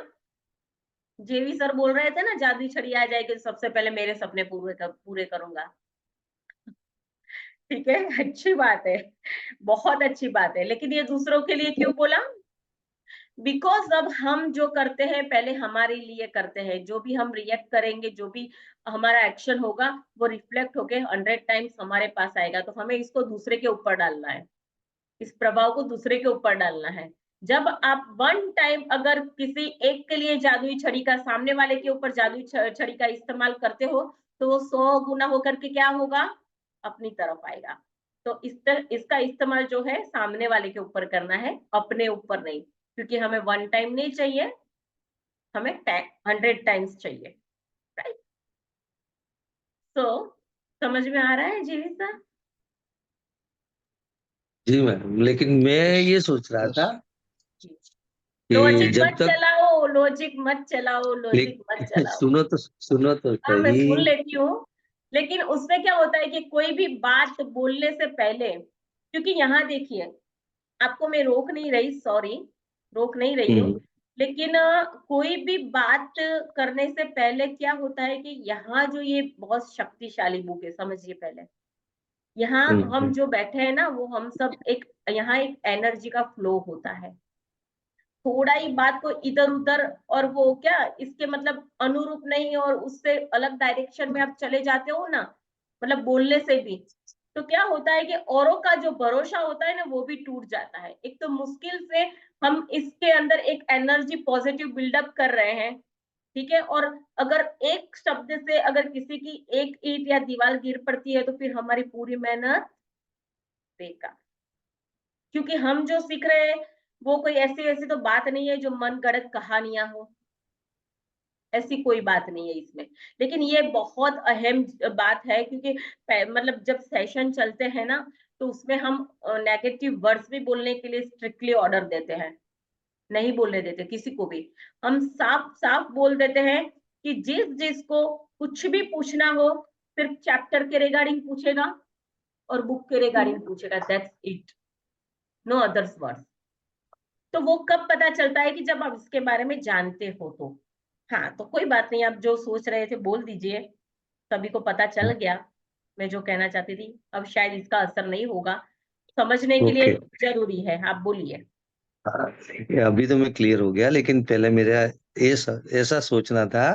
जेवी सर बोल रहे थे ना, जादुई छड़ी आ जाएगी तो सबसे पहले मेरे सपने पूरे करूंगा, ठीक है। अच्छी बात है, बहुत अच्छी बात है, लेकिन ये दूसरों के लिए क्यों बोला? बिकॉज अब हम जो करते हैं पहले हमारे लिए करते हैं, जो भी हम रिएक्ट करेंगे, जो भी हमारा एक्शन होगा, वो रिफ्लेक्ट होके 100 टाइम्स हमारे पास आएगा। तो हमें इसको दूसरे के ऊपर डालना है, इस प्रभाव को दूसरे के ऊपर डालना है। जब आप 1 टाइम अगर किसी एक के लिए जादुई छड़ी का, सामने वाले के ऊपर जादुई छड़ी का इस्तेमाल करते हो, तो वो 100 गुना होकर के क्या होगा? अपनी तरफ आएगा। तो इसका इस्तेमाल जो है सामने वाले के ऊपर करना है, अपने ऊपर नहीं, क्योंकि हमें 1 टाइम नहीं चाहिए, हमें 100 टाइम्स चाहिए, राइट। तो समझ में आ रहा है जीवी सर? जी मैम, लेकिन मैं ये सोच रहा था कि लॉजिक जब मत तक चलाओ, लॉजिक मत चलाओ, लॉजिक मत चलाओ। सुनो तो हाँ, मैं सुन सही। लेती हूँ, लेकिन उसमें क्या होता है कि कोई भी बात बोलने से पहले, क्योंकि यहाँ देखिए, आपको मैं रोक नहीं रही, सॉरी, रोक नहीं रही हूँ, हम्म लेकिन कोई भी बात करने से पहले क्या होता है कि यहाँ जो ये बहुत शक्तिशाली बुक है, समझिए पहले, यहाँ हम हम्म जो बैठे हैं ना, वो हम सब एक, यहाँ एक एनर्जी का फ्लो होता है। थोड़ा ही बात को इधर उधर, और वो क्या, इसके मतलब अनुरूप नहीं, और उससे अलग डायरेक्शन में आप चले जाते हो ना, मतलब बोलने से भी, तो क्या होता है कि औरों का जो भरोसा होता है ना, वो भी टूट जाता है। एक तो मुश्किल से हम इसके अंदर एक एनर्जी पॉजिटिव बिल्डअप कर रहे हैं, ठीक है, और अगर एक शब्द से अगर किसी की एक ईंट या दीवार गिर पड़ती है, तो फिर हमारी पूरी मेहनत बेकार। क्योंकि हम जो सीख रहे हैं वो कोई ऐसी ऐसी तो बात नहीं है जो मन गढ़ंत कहानियां हो, ऐसी कोई बात नहीं है इसमें। लेकिन ये बहुत अहम बात है, क्योंकि मतलब जब सेशन चलते हैं ना, तो उसमें हम नेगेटिव वर्ड्स भी बोलने के लिए स्ट्रिक्टली ऑर्डर देते हैं, नहीं बोलने देते किसी को भी। हम साफ साफ बोल देते हैं कि जिसको कुछ भी पूछना हो सिर्फ चैप्टर के रिगार्डिंग पूछेगा और बुक के रिगार्डिंग पूछेगा, that's it, no others words. तो वो कब पता चलता है कि जब आप इसके बारे में जानते हो तो। हाँ, तो कोई बात नहीं, आप जो सोच रहे थे बोल दीजिए, सभी को पता चल गया मैं जो कहना चाहती थी। अब शायद इसका असर नहीं होगा, समझने के लिए ओके। जरूरी है, आप बोलिए। अभी तो मैं क्लियर हो गया, लेकिन पहले मेरा ऐसा ऐसा सोचना था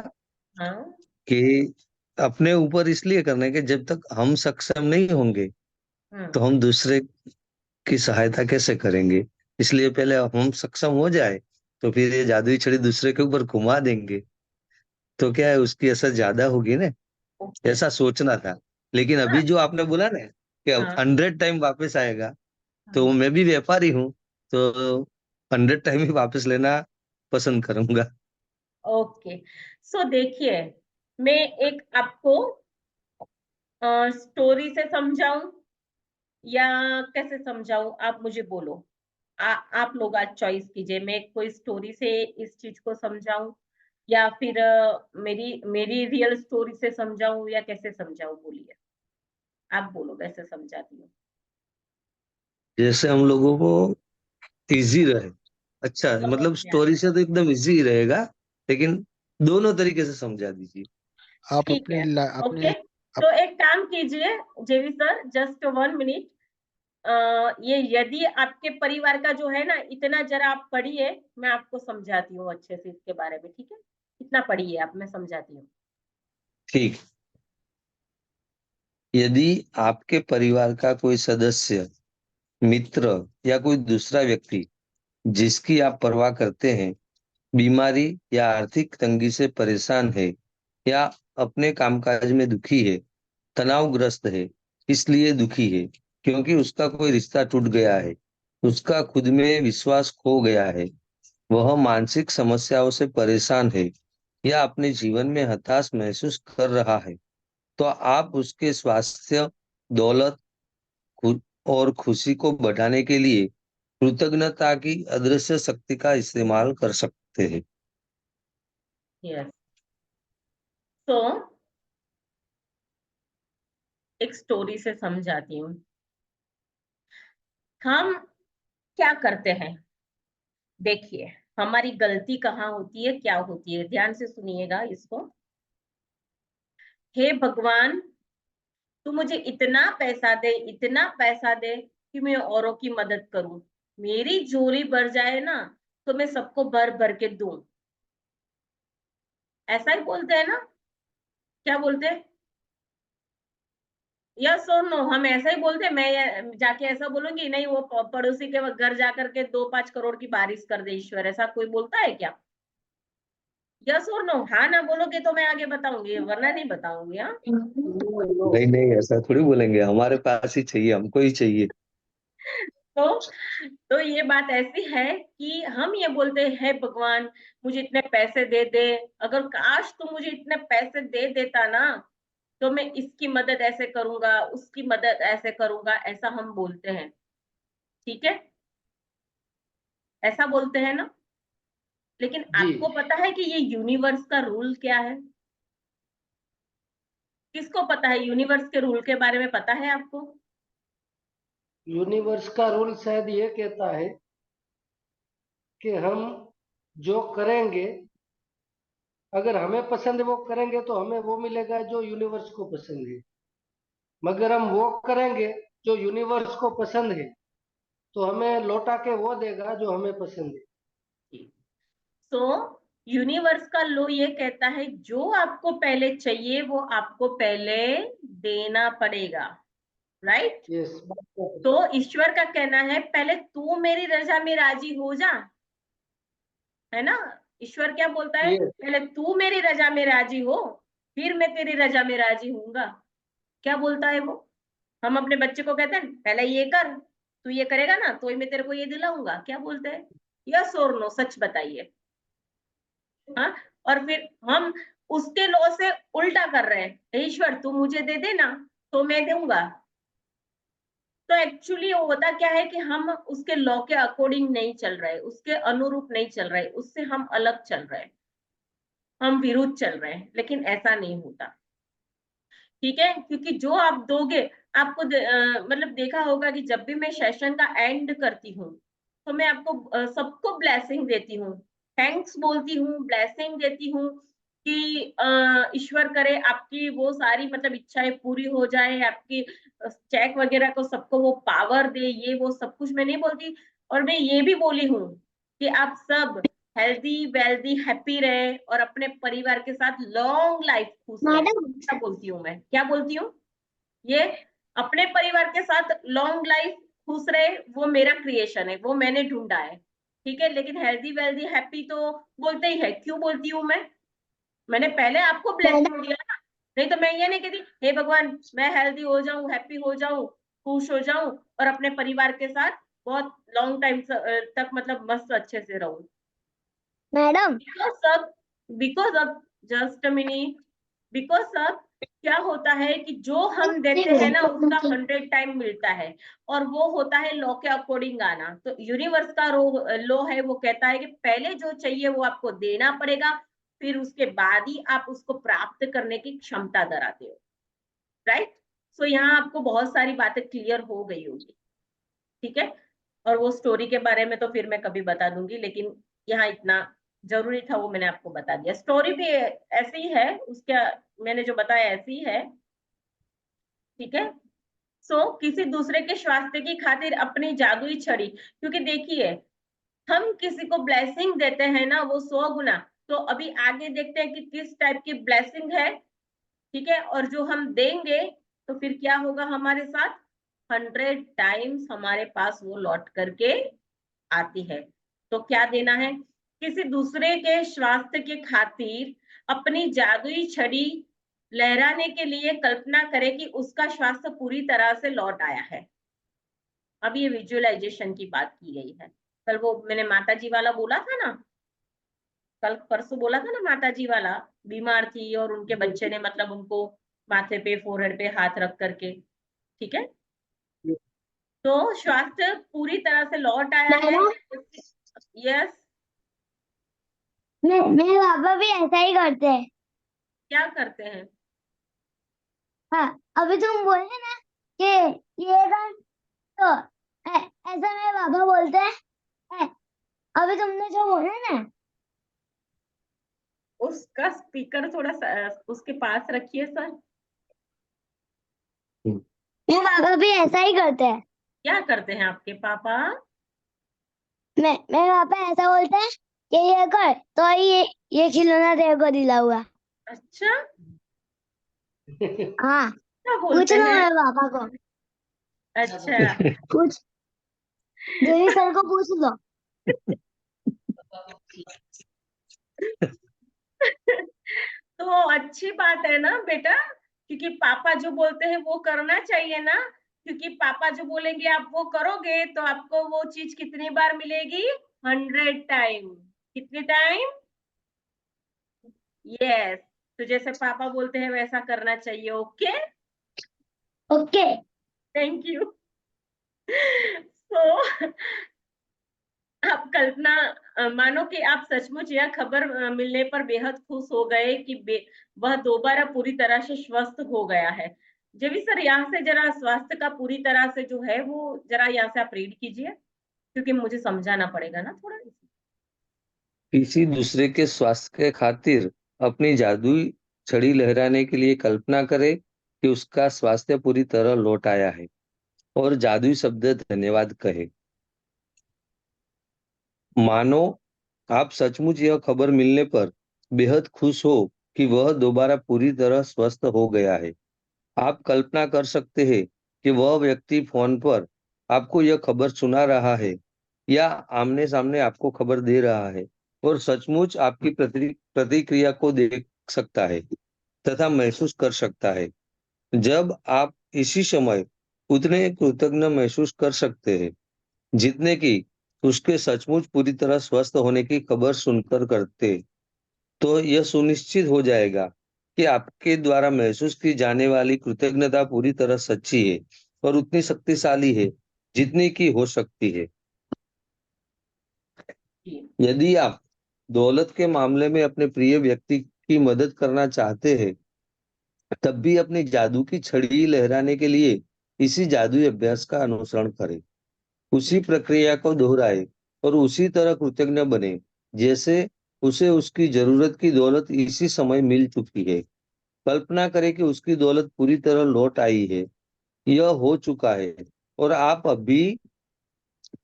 हाँ। कि अपने ऊपर इसलिए करने के, जब तक हम सक्षम नहीं होंगे तो हम्म। हम दूसरे की सहायता कैसे करेंगे। इसलिए पहले हम सक्षम हो जाए, तो फिर ये जादुई छड़ी दूसरे के ऊपर घुमा देंगे, तो क्या है, उसकी असर ज्यादा होगी ना। ओके। ऐसा सोचना था। लेकिन हाँ। अभी जो आपने बोला ना कि हाँ। 100 टाइम वापस आएगा, तो हाँ। मैं भी व्यापारी हूँ, तो 100 टाइम ही वापस लेना पसंद करूंगा। ओके। सो देखिए, मैं एक आपको स्टोरी से समझाऊं या कैसे समझाऊं, आप मुझे बोलो। आप लोग आज चॉइस कीजिए, मैं कोई स्टोरी से इस चीज को समझाऊं या फिर मेरी मेरी रियल स्टोरी से समझाऊं या कैसे समझाऊं, बोलिए। आप बोलो, वैसे समझाती हूँ। जैसे हम लोगों को इजी रहे। अच्छा, समझ मतलब गया। स्टोरी से तो एकदम इजी रहेगा, लेकिन दोनों तरीके से समझा दीजिए। आप ठीक है। अपने ओके। तो एक काम कीजिए जेवी सर, जस्ट 1 मिनट। ये यदि आपके परिवार का जो है ना, इतना जरा आप पढ़िए, मैं आपको समझाती हूँ अच्छे से इसके बारे में, ठीक है? इतना पढ़िए आप, मैं समझाती हूँ। ठीक। यदि आपके परिवार का कोई सदस्य, मित्र या कोई दूसरा व्यक्ति जिसकी आप परवाह करते हैं, बीमारी या आर्थिक तंगी से परेशान है, या अपने कामकाज में दुखी है, तनावग्रस्त है, इसलिए दुखी है क्योंकि उसका कोई रिश्ता टूट गया है, उसका खुद में विश्वास खो गया है, वह मानसिक समस्याओं से परेशान है, या अपने जीवन में हताश महसूस कर रहा है, तो आप उसके स्वास्थ्य, दौलत और खुशी को बढ़ाने के लिए कृतज्ञता की अदृश्य शक्ति का इस्तेमाल कर सकते हैं। यस। तो एक स्टोरी से समझाती हूँ। हम क्या करते हैं, देखिए, हमारी गलती कहाँ होती है, क्या होती है, ध्यान से सुनिएगा इसको। हे भगवान, तू मुझे इतना पैसा दे, इतना पैसा दे कि मैं औरों की मदद करूं, मेरी झोली भर जाए ना, तो मैं सबको भर भर के दूं। ऐसा ही बोलते हैं ना? क्या बोलते हैं? यस और नो? हम ऐसा ही बोलते हैं। मैं जाके ऐसा बोलूंगी नहीं, वो पड़ोसी के घर जाकर के 2-5 करोड़ की बारिश कर दे ईश्वर, ऐसा कोई बोलता है क्या? यस और नो? हाँ ना बोलोगे तो मैं आगे बताऊंगी, वरना नहीं बताऊंगी। हाँ। नहीं नहीं, ऐसा थोड़ी बोलेंगे, हमारे पास ही चाहिए, हमको ही चाहिए। तो तो ये बात ऐसी है कि हम ये बोलते हैं, हे भगवान मुझे इतने पैसे दे दे, अगर काश तू मुझे इतने पैसे दे देता ना, तो मैं इसकी मदद ऐसे करूंगा, उसकी मदद ऐसे करूंगा, ऐसा हम बोलते हैं। ठीक है, ऐसा बोलते हैं ना? लेकिन जी। आपको पता है कि ये यूनिवर्स का रूल क्या है? किसको पता है यूनिवर्स के रूल के बारे में, पता है आपको? यूनिवर्स का रूल शायद ये कहता है कि हम जो करेंगे, अगर हमें पसंद है वो करेंगे तो हमें वो मिलेगा जो यूनिवर्स को पसंद है, मगर हम वो करेंगे जो यूनिवर्स को पसंद है तो हमें लौटा के वो देगा जो हमें पसंद है। तो यूनिवर्स का लॉ ये कहता है, जो आपको पहले चाहिए वो आपको पहले देना पड़ेगा, राइट? यस। तो ईश्वर का कहना है, पहले तू मेरी रजा में राजी हो जा, है ना? ईश्वर क्या बोलता है? यस। पहले तू मेरी रजा में राजी हो, फिर मैं तेरी रजा में राजी हूंगा। क्या बोलता है वो? हम अपने बच्चे को कहते हैं पहले ये कर, तू ये करेगा ना तो मैं तेरे को ये दिलाऊंगा, क्या बोलते हैं? यस और नो, सच बताइए। हाँ, और फिर हम उसके लॉ से उल्टा कर रहे हैं, ईश्वर तू मुझे दे देना तो मैं दूंगा। तो एक्चुअली वो होता क्या है कि हम उसके लॉ के अकॉर्डिंग नहीं चल रहे, उसके अनुरूप नहीं चल रहे, उससे हम अलग चल रहे हैं, हम विरुद्ध चल रहे हैं, लेकिन ऐसा नहीं होता। ठीक है, क्योंकि जो आप दोगे, आपको मतलब देखा होगा कि जब भी मैं सेशन का एंड करती हूँ तो मैं आपको सबको ब्लेसिंग देती हूँ, थैंक्स बोलती हूँ, ब्लेसिंग देती हूँ कि ईश्वर करे आपकी वो सारी मतलब इच्छाएं पूरी हो जाए, आपकी चेक वगैरह को सबको वो पावर दे, ये वो सब कुछ मैं नहीं बोलती। और मैं ये भी बोली हूँ कि आप सब हेल्दी वेल्दी हैप्पी रहे और अपने परिवार के साथ लॉन्ग लाइफ खुश रहे। मैडम क्या बोलती हूँ मैं, क्या बोलती हूँ? ये अपने परिवार के साथ लॉन्ग लाइफ खुश रहे, वो मेरा क्रिएशन है, वो मैंने ढूंढा है। ठीक है, लेकिन हेल्दी वेल्दी हैप्पी तो बोलते ही है, क्यों बोलती हूँ मैं? मैंने पहले आपको ब्लेसिंग दिया ना, नहीं तो मैं ये नहीं कहती हे भगवान मैं हेल्दी हो जाऊं, हैप्पी हो जाऊं, खुश हो जाऊं और अपने परिवार के साथ बहुत लॉन्ग टाइम तक मतलब मस्त अच्छे से रहूं। मैडम बिकॉज अब जस्ट अ मिनट, बिकॉज अब क्या होता है कि जो हम देते हैं ना उसका 100 टाइम मिलता है, और वो होता है लॉ के अकॉर्डिंग आना। तो यूनिवर्स का लॉ है, वो कहता है कि पहले जो चाहिए वो आपको देना पड़ेगा, फिर उसके बाद ही आप उसको प्राप्त करने की क्षमता धराते हो। राइट? सो यहाँ आपको बहुत सारी बातें क्लियर हो गई होगी। ठीक है, और वो स्टोरी के बारे में तो फिर मैं कभी बता दूंगी, लेकिन यहाँ इतना जरूरी था वो मैंने आपको बता दिया। स्टोरी भी ऐसी ही है, उसका मैंने जो बताया ऐसी ही है। ठीक है, सो किसी दूसरे के स्वास्थ्य की खातिर अपनी जादुई छड़ी, क्योंकि देखिए हम किसी को ब्लेसिंग देते हैं ना वो 100 गुना। तो अभी आगे देखते हैं कि किस टाइप की ब्लेसिंग है। ठीक है, और जो हम देंगे तो फिर क्या होगा हमारे साथ, 100 टाइम्स हमारे पास वो लौट करके आती है। तो क्या देना है? किसी दूसरे के स्वास्थ्य के खातिर अपनी जादुई छड़ी लहराने के लिए कल्पना करें कि उसका स्वास्थ्य पूरी तरह से लौट आया है। अब ये विजुअलाइजेशन की बात की गई है। कल वो मैंने माता जी वाला बोला था ना, कल परसों बोला था ना, माता जी वाला बीमार थी और उनके बच्चे ने मतलब उनको माथे पे फोरहेड पे हाथ रख करके, ठीक है, तो स्वास्थ्य पूरी तरह से लौट आया है। मैडम यस, मेरे पापा भी ऐसा ही करते हैं। क्या करते हैं? हाँ, अभी तुम बोले ना कि ये कर, तो ऐसा मेरे पापा बोलते हैं। ए, अभी तुमने जो बोला ना, उसका स्पीकर थोड़ा सा उसके पास रखिए सर। मेरे पापा भी ऐसा ही करते हैं। क्या करते हैं आपके पापा? मेरे पापा ऐसा बोलते हैं कि ये कर तो ये खिलौना तेरे को दिलाऊंगा। अच्छा, हाँ, क्या पूछ बोलते लो हैं? मेरे पापा को, अच्छा। पूछ देवी सर को पूछ लो। तो अच्छी बात है ना बेटा, क्योंकि पापा जो बोलते हैं वो करना चाहिए ना, क्योंकि पापा जो बोलेंगे आप वो करोगे तो आपको वो चीज कितनी बार मिलेगी? 100 टाइम। कितने टाइम? यस, तो जैसे पापा बोलते हैं वैसा करना चाहिए। Okay, okay. Thank you. तो आप कल्पना मानो कि आप सचमुच यह खबर मिलने पर बेहद खुश हो गए कि वह दोबारा पूरी तरह से स्वस्थ हो गया है। जब सर यहाँ से जरा स्वास्थ्य का पूरी तरह से जो है वो जरा यहाँ से आप रीड कीजिए, क्योंकि मुझे समझाना पड़ेगा ना थोड़ा। किसी दूसरे के स्वास्थ्य के खातिर अपनी जादुई छड़ी लहराने के लिए कल्पना करे कि उसका स्वास्थ्य पूरी तरह लौट आया है, और जादुई शब्द धन्यवाद कहे। मानो आप सचमुच यह खबर मिलने पर बेहद खुश हो कि वह दोबारा पूरी तरह स्वस्थ हो गया है। आप कल्पना कर सकते हैं कि वह व्यक्ति फोन पर आपको यह खबर सुना रहा है या आमने सामने आपको खबर दे रहा है, और सचमुच आपकी प्रतिक्रिया को देख सकता है तथा महसूस कर सकता है। जब आप इसी समय उतने कृतज्ञ महसूस कर सकते हैं जितने कि उसके सचमुच पूरी तरह स्वस्थ होने की खबर सुनकर करते। तो यह सुनिश्चित हो जाएगा कि आपके द्वारा महसूस की जाने वाली कृतज्ञता पूरी तरह सच्ची है और उतनी शक्तिशाली है जितनी की हो सकती है। जी यदि आप दौलत के मामले में अपने प्रिय व्यक्ति की मदद करना चाहते हैं, तब भी अपनी जादू की छड़ी लहराने के लिए इसी जादुई अभ्यास का अनुसरण करें। उसी प्रक्रिया को दोहराए और उसी तरह कृतज्ञ बने जैसे उसे उसकी जरूरत की दौलत इसी समय मिल चुकी है। कल्पना करें कि उसकी दौलत पूरी तरह लौट आई है, यह हो चुका है, और आप अभी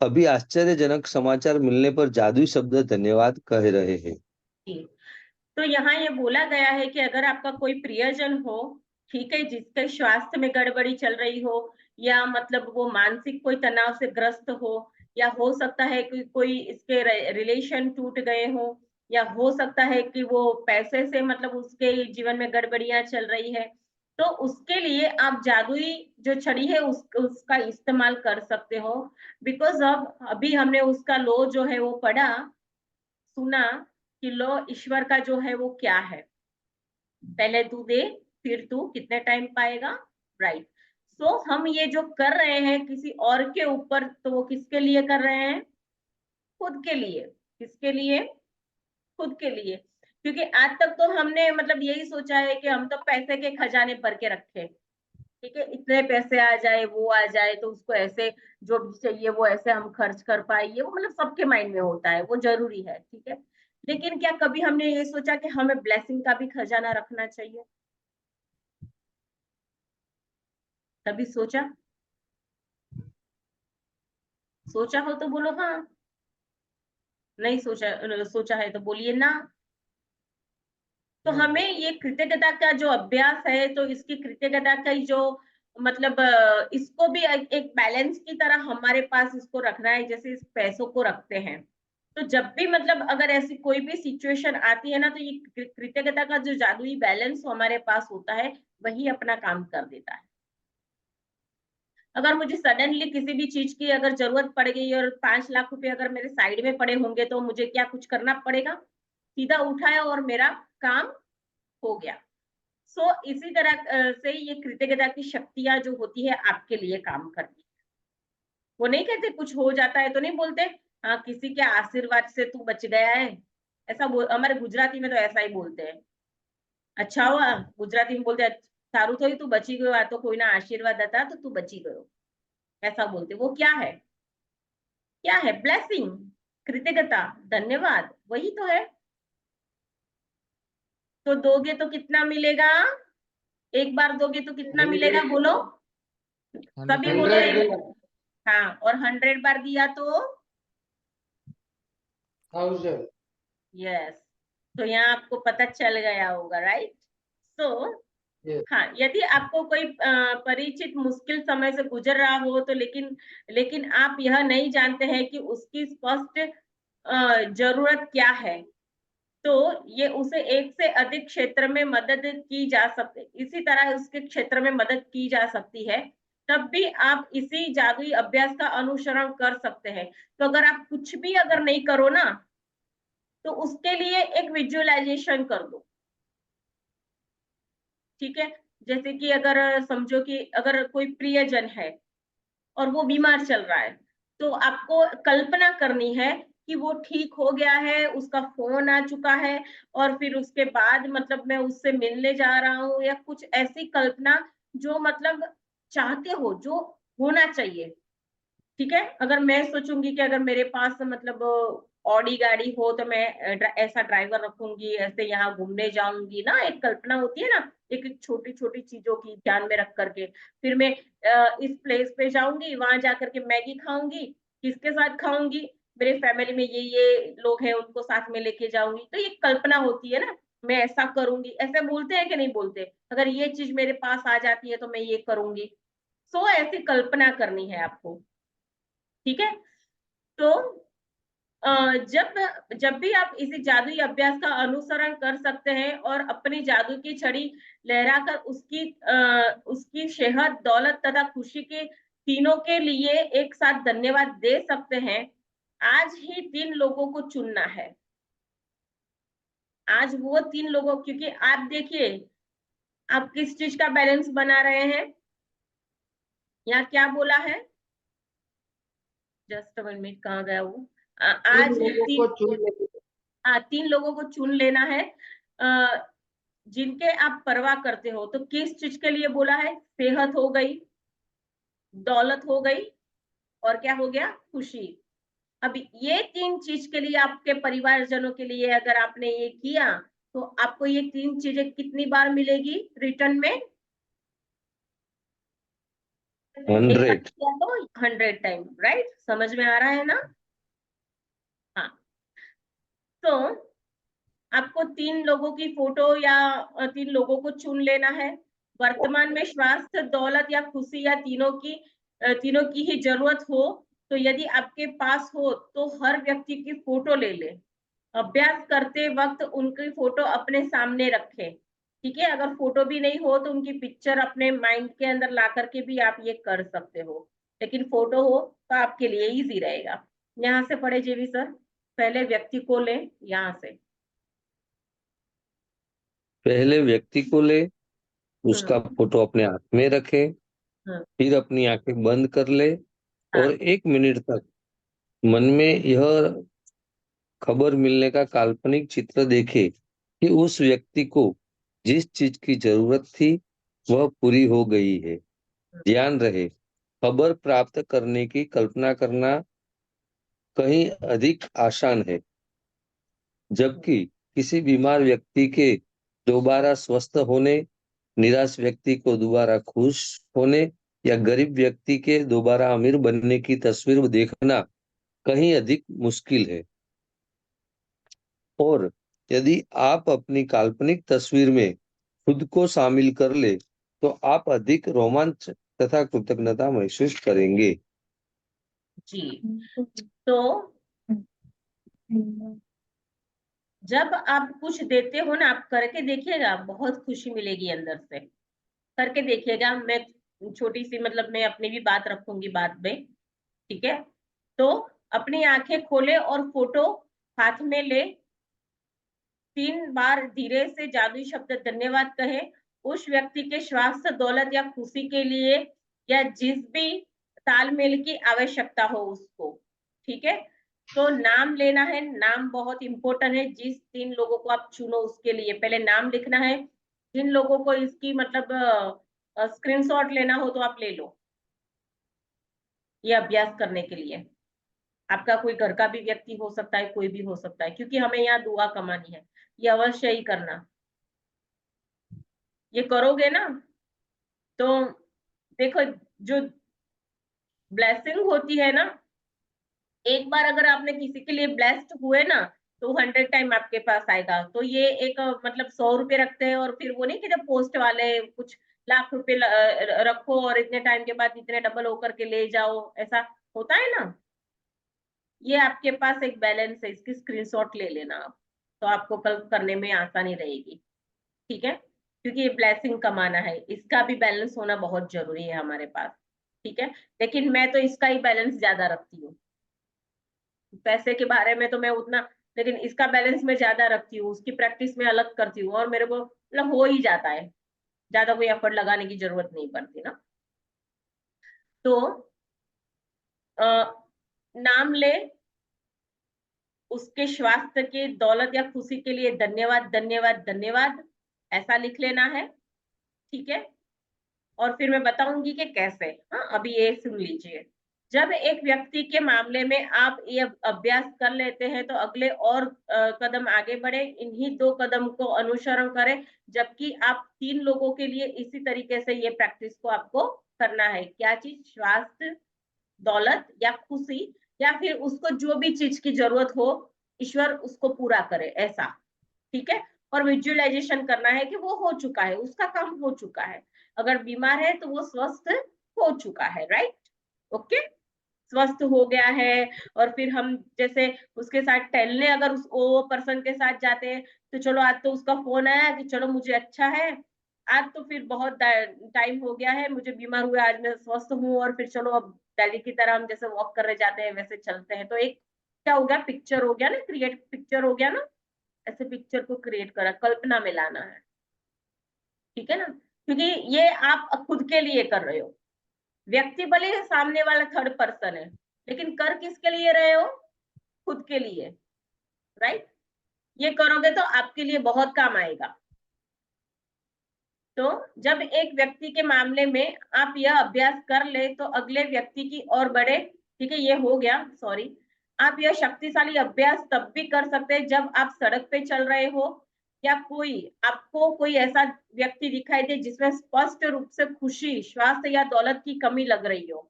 अभी आश्चर्यजनक समाचार मिलने पर जादुई शब्द धन्यवाद कह रहे हैं। जी। तो यहाँ ये बोला गया है कि अगर आपका कोई प्रियजन हो, ठीक है, जिसके स्वास्थ्य में गड़बड़ी चल रही हो, या मतलब वो मानसिक कोई तनाव से ग्रस्त हो, या हो सकता है कि कोई इसके रिलेशन टूट गए हो, या हो सकता है कि वो पैसे से मतलब उसके जीवन में गड़बड़ियां चल रही है, तो उसके लिए आप जादुई जो छड़ी है उसका इस्तेमाल कर सकते हो। बिकॉज अब अभी हमने उसका लो जो है वो पढ़ा, सुना कि लो ईश्वर का जो है वो क्या है, पहले तू दे फिर तू कितने टाइम पाएगा, राइट। सो हम ये जो कर रहे हैं किसी और के ऊपर, तो वो किसके लिए कर रहे हैं? खुद के लिए। किसके लिए? खुद के लिए। क्योंकि आज तक तो हमने मतलब यही सोचा है कि हम तो पैसे के खजाने भर के रखे, ठीक है, इतने पैसे आ जाए वो आ जाए तो उसको ऐसे जो भी चाहिए वो ऐसे हम खर्च कर पाएंगे, वो मतलब सबके माइंड में होता है, वो जरूरी है, ठीक है। लेकिन क्या कभी हमने ये सोचा कि हमें ब्लेसिंग का भी खजाना रखना चाहिए? कभी सोचा? सोचा हो तो बोलो हाँ, नहीं सोचा, सोचा है तो बोलिए ना। तो हमें ये कृतज्ञता का जो अभ्यास है, तो इसकी कृतज्ञता का जो मतलब इसको भी एक बैलेंस की तरह हमारे पास इसको रखना है, जैसे इस पैसों को रखते हैं। तो जब भी मतलब अगर ऐसी कोई भी सिचुएशन आती है ना, तो ये कृतज्ञता का जो जादुई बैलेंस हमारे पास होता है, वही अपना काम कर देता है। अगर मुझे सडनली किसी भी चीज की अगर जरूरत पड़ गई और 5 लाख रुपए अगर मेरे साइड में पड़े होंगे, तो मुझे क्या कुछ करना पड़ेगा? सीधा उठाया और मेरा काम हो गया। सो इसी तरह से ये कृतज्ञता की शक्तियां जो होती है आपके लिए काम करती है। वो नहीं कहते कुछ हो जाता है तो नहीं बोलते, हाँ किसी के आशीर्वाद से तू बच गया है, ऐसा हमारे गुजराती में तो ऐसा ही बोलते हैं। अच्छा हुआ, गुजराती में बोलते हैं, सारू थोड़ी तू बची गयो, आ तो कोई ना आशीर्वाद था तो तू बची गयो, ऐसा बोलते। वो क्या है? क्या है? ब्लेसिंग, कृतज्ञता, धन्यवाद, वही तो है। तो दोगे तो कितना मिलेगा? एक बार दोगे तो कितना मिलेगा, बोलो, सभी बोलो 100 एक। हाँ, और 100 बार दिया तो 1000। यस। तो यहाँ आपको पता चल गया होगा, राइट। सो Yes. हाँ, यदि आपको कोई परिचित मुश्किल समय से गुजर रहा हो, तो लेकिन लेकिन आप यह नहीं जानते हैं कि उसकी स्पष्ट जरूरत क्या है, तो ये उसे एक से अधिक क्षेत्र में मदद की जा सकती, इसी तरह उसके क्षेत्र में मदद की जा सकती है। तब भी आप इसी जादुई अभ्यास का अनुसरण कर सकते हैं। तो अगर आप कुछ भी अगर नहीं करो ना, तो उसके लिए एक विजुअलाइजेशन कर दो, ठीक है। जैसे कि अगर समझो कि अगर कोई प्रियजन है और वो बीमार चल रहा है, तो आपको कल्पना करनी है कि वो ठीक हो गया है, उसका फोन आ चुका है, और फिर उसके बाद मतलब मैं उससे मिलने जा रहा हूँ, या कुछ ऐसी कल्पना जो मतलब चाहते हो, जो होना चाहिए, ठीक है। अगर मैं सोचूंगी कि अगर मेरे पास मतलब ऑडी गाड़ी हो, तो मैं ऐसा ड्राइवर रखूंगी, ऐसे यहाँ घूमने जाऊंगी ना, एक कल्पना होती है ना, एक छोटी छोटी चीजों की ध्यान में रख करके, फिर मैं इस प्लेस पे जाऊंगी, वहां जाकर के मैगी खाऊंगी, किसके साथ खाऊंगी, मेरे फैमिली में ये लोग हैं उनको साथ में लेके जाऊंगी, तो ये कल्पना होती है ना, मैं ऐसा करूंगी, ऐसे बोलते हैं कि नहीं बोलते, अगर ये चीज मेरे पास आ जाती है तो मैं ये करूंगी। सो ऐसी कल्पना करनी है आपको, ठीक है। तो जब भी आप इसी जादुई अभ्यास का अनुसरण कर सकते हैं और अपनी जादू की छड़ी लहराकर उसकी सेहत, दौलत तथा खुशी के तीनों के लिए एक साथ धन्यवाद दे सकते हैं। आज ही 3 लोगों को चुनना है। आज वो 3 लोगों, क्योंकि आप देखिए आप किस चीज का बैलेंस बना रहे हैं। यहाँ क्या बोला है, जस्ट 1 मिनट, कहाँ गया वो। तीन आज लोगों को चुन लेंगे। 3 लोगों को चुन लेना है जिनके आप परवाह करते हो। तो किस चीज के लिए बोला है? सेहत हो गई, दौलत हो गई, और क्या हो गया? खुशी। अब ये 3 चीज के लिए, आपके परिवारजनों के लिए अगर आपने ये किया तो आपको ये 3 चीजें कितनी बार मिलेगी रिटर्न में? 100। किया तो 100 टाइम, राइट? समझ में आ रहा है ना? हाँ, तो आपको 3 लोगों की फोटो या 3 लोगों को चुन लेना है। वर्तमान में स्वास्थ्य, दौलत या खुशी या तीनों की ही जरूरत हो तो यदि आपके पास हो तो हर व्यक्ति की फोटो ले ले। अभ्यास करते वक्त उनकी फोटो अपने सामने रखें। ठीक है, अगर फोटो भी नहीं हो तो उनकी पिक्चर अपने माइंड के अंदर ला करके भी आप ये कर सकते हो, लेकिन फोटो हो तो आपके लिए इजी रहेगा। यहाँ से पढ़े जेवी सर, पहले व्यक्ति को ले, यहाँ से। पहले व्यक्ति को ले, उसका हम्म फोटो अपने हाथ में रखे, हम्म फिर अपनी आंखें बंद कर ले और हाँ 1 मिनट तक मन में यह खबर मिलने का काल्पनिक चित्र देखे कि उस व्यक्ति को जिस चीज की जरूरत थी वह पूरी हो गई है। ध्यान रहे, खबर प्राप्त करने की कल्पना करना कहीं अधिक आसान है, जबकि किसी बीमार व्यक्ति के दोबारा स्वस्थ होने, निराश व्यक्ति को दोबारा खुश होने या गरीब व्यक्ति के दोबारा अमीर बनने की तस्वीर देखना कहीं अधिक मुश्किल है। और यदि आप अपनी काल्पनिक तस्वीर में खुद को शामिल कर ले तो आप अधिक रोमांच तथा कृतज्ञता महसूस करेंगे। जी। तो जब आप कुछ देते हो ना, आप करके देखिएगा, बहुत खुशी मिलेगी अंदर से। करके देखिएगा। मैं छोटी सी, मतलब मैं अपनी भी बात रखूंगी बाद में, ठीक है? तो अपनी आंखें खोले और फोटो हाथ में ले, 3 बार धीरे से जादुई शब्द धन्यवाद कहे उस व्यक्ति के स्वास्थ्य, दौलत या खुशी के लिए, या जिस भी तालमेल की आवश्यकता हो उसको। ठीक है, तो नाम लेना है। नाम बहुत इंपॉर्टेंट है। जिस 3 लोगों को आप चुनो उसके लिए पहले नाम लिखना है। जिन लोगों को इसकी मतलब स्क्रीनशॉट लेना हो तो आप ले लो, ये अभ्यास करने के लिए। आपका कोई घर का भी व्यक्ति हो सकता है, कोई भी हो सकता है, क्योंकि हमें यहाँ दुआ कमानी है। ये अवश्य ही करना। ये करोगे ना तो देखो, जो ब्लेसिंग होती है ना, एक बार अगर आपने किसी के लिए ब्लेस्ड हुए ना तो 100 टाइम आपके पास आएगा। तो ये एक मतलब 100 रुपए रखते हैं और फिर वो नहीं कि जब पोस्ट वाले कुछ लाख रुपए रखो और इतने टाइम के बाद इतने डबल होकर के ले जाओ, ऐसा होता है ना। ये आपके पास एक बैलेंस है, इसकी स्क्रीनशॉट ले लेना आप, तो आपको कल करने में आसानी रहेगी। ठीक है, क्योंकि ये ब्लेसिंग कमाना है, इसका भी बैलेंस होना बहुत जरूरी है हमारे पास। ठीक है, लेकिन मैं तो इसका ही बैलेंस ज्यादा रखती हूँ। पैसे के बारे में तो मैं उतना, लेकिन इसका बैलेंस मैं ज्यादा रखती हूँ। उसकी प्रैक्टिस में अलग करती हूँ और मेरे को मतलब हो ही जाता है, ज्यादा कोई एफर्ट लगाने की जरूरत नहीं पड़ती ना। तो आ, नाम ले, उसके स्वास्थ्य के, दौलत या खुशी के लिए धन्यवाद धन्यवाद धन्यवाद, ऐसा लिख लेना है। ठीक है, और फिर मैं बताऊंगी कि कैसे। हाँ, अभी ये सुन लीजिए। जब एक व्यक्ति के मामले में आप ये अभ्यास कर लेते हैं तो अगले और कदम आगे बढ़े, इन्हीं 2 कदम को अनुसरण करें। जबकि आप 3 लोगों के लिए इसी तरीके से ये प्रैक्टिस को आपको करना है। क्या चीज? स्वास्थ्य, दौलत या खुशी, या फिर उसको जो भी चीज की जरूरत हो, ईश्वर उसको पूरा करे, ऐसा। ठीक है, और विजुअलाइजेशन करना है कि वो हो चुका है, उसका काम हो चुका है। अगर बीमार है तो वो स्वस्थ हो चुका है, राइट? ओके, स्वस्थ हो गया है, और फिर हम जैसे उसके साथ टहलने अगर वो पर्सन के साथ जाते हैं, तो चलो आज तो उसका फोन आया कि चलो मुझे अच्छा है, आज तो फिर बहुत टाइम हो गया है, मुझे बीमार हुआ, आज मैं स्वस्थ हूँ, और फिर चलो अब दिल्ली की तरह हम जैसे वॉक करने जाते हैं वैसे चलते हैं। तो एक क्या हो गया, पिक्चर हो गया ना, क्रिएट पिक्चर हो गया ना, ऐसे पिक्चर को क्रिएट करा, कल्पना में लाना है, ठीक है ना, क्योंकि ये आप खुद के लिए कर रहे हो। व्यक्ति भले ही सामने वाला थर्ड पर्सन है, लेकिन कर किसके लिए रहे हो, खुद के लिए, राइट। ये करोगे तो आपके लिए बहुत काम आएगा। तो जब एक व्यक्ति के मामले में आप यह अभ्यास कर ले तो अगले व्यक्ति की ओर बढ़े, ठीक है, ये हो गया, सॉरी। आप यह शक्तिशाली अभ्यास तब भी कर सकते हैं जब आप सड़क पे चल रहे हो, या आपको कोई ऐसा व्यक्ति दिखाई दे जिसमें स्पष्ट रूप से खुशी, स्वास्थ्य या दौलत की कमी लग रही हो,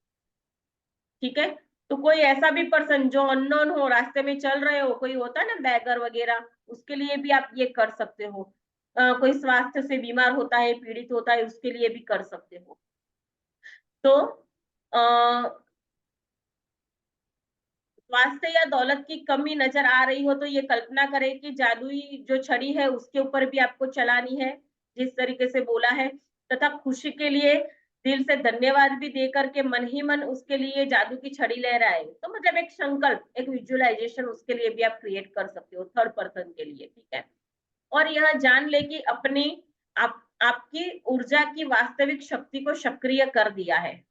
ठीक है। तो कोई ऐसा भी पर्सन जो अननोन हो, रास्ते में चल रहे हो, कोई होता है ना बैगर वगैरह, उसके लिए भी आप ये कर सकते हो। कोई स्वास्थ्य से बीमार होता है, पीड़ित होता है, उसके लिए भी कर सकते हो। तो स्वास्थ्य या दौलत की कमी नजर आ रही हो तो ये कल्पना करें कि जादुई जो छड़ी है उसके ऊपर भी आपको चलानी है, जिस तरीके से बोला है, तथा खुशी के लिए दिल से धन्यवाद भी देकर के मन ही मन उसके लिए जादू की छड़ी ले रहा है। तो मतलब एक संकल्प, एक विजुअलाइजेशन उसके लिए भी आप क्रिएट कर सकते हो, थर्ड पर्सन के लिए, ठीक है। और यह जान ले कि आपकी ऊर्जा की वास्तविक शक्ति को सक्रिय कर दिया है।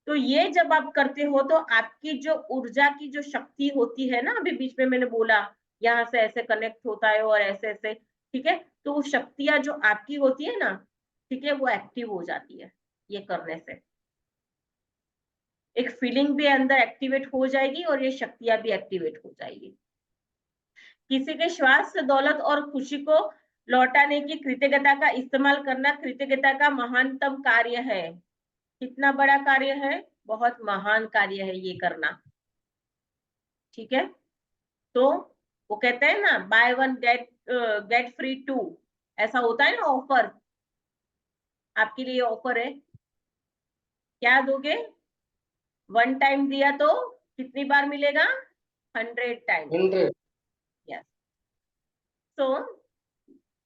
तो ये जब आप करते हो तो आपकी जो ऊर्जा की जो शक्ति होती है ना, अभी बीच में मैंने बोला यहाँ से ऐसे कनेक्ट होता है और ऐसे ऐसे, ठीक है, तो वो शक्तियां जो आपकी होती है ना, ठीक है, वो एक्टिव हो जाती है ये करने से। एक फीलिंग भी अंदर एक्टिवेट हो जाएगी और ये शक्तियां भी एक्टिवेट हो जाएगी। किसी के स्वास्थ्य, दौलत और खुशी को लौटाने की कृतज्ञता का इस्तेमाल करना कृतज्ञता का महानतम कार्य है। कितना बड़ा कार्य है, बहुत महान कार्य है ये करना, ठीक है। तो वो कहते हैं ना, buy one get free two, ऐसा होता है ना ऑफर, आपके लिए ऑफर है, क्या दोगे, वन टाइम दिया तो कितनी बार मिलेगा, 100 टाइम। 100। यस। तो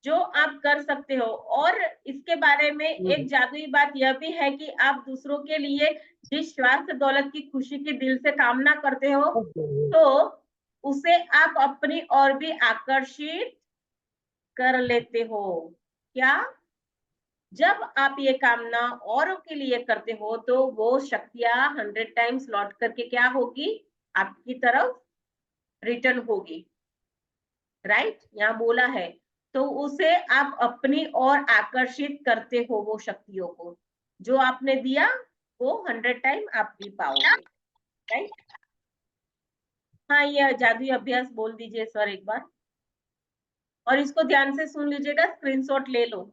जो आप कर सकते हो, और इसके बारे में एक जादुई बात यह भी है कि आप दूसरों के लिए जिस स्वास्थ्य, दौलत की, खुशी की दिल से कामना करते हो, तो उसे आप अपनी ओर भी आकर्षित कर लेते हो। क्या, जब आप ये कामना औरों के लिए करते हो तो वो शक्तियां 100 टाइम्स लौट करके क्या होगी, आपकी तरफ रिटर्न होगी, राइट, यहाँ बोला है। तो उसे आप अपनी ओर आकर्षित करते हो, वो शक्तियों को जो आपने दिया वो 100 टाइम आप भी पाओगे, राइट। हाँ, ये जादुई अभ्यास बोल दीजिए सर एक बार, और इसको ध्यान से सुन लीजिएगा, स्क्रीनशॉट ले लो।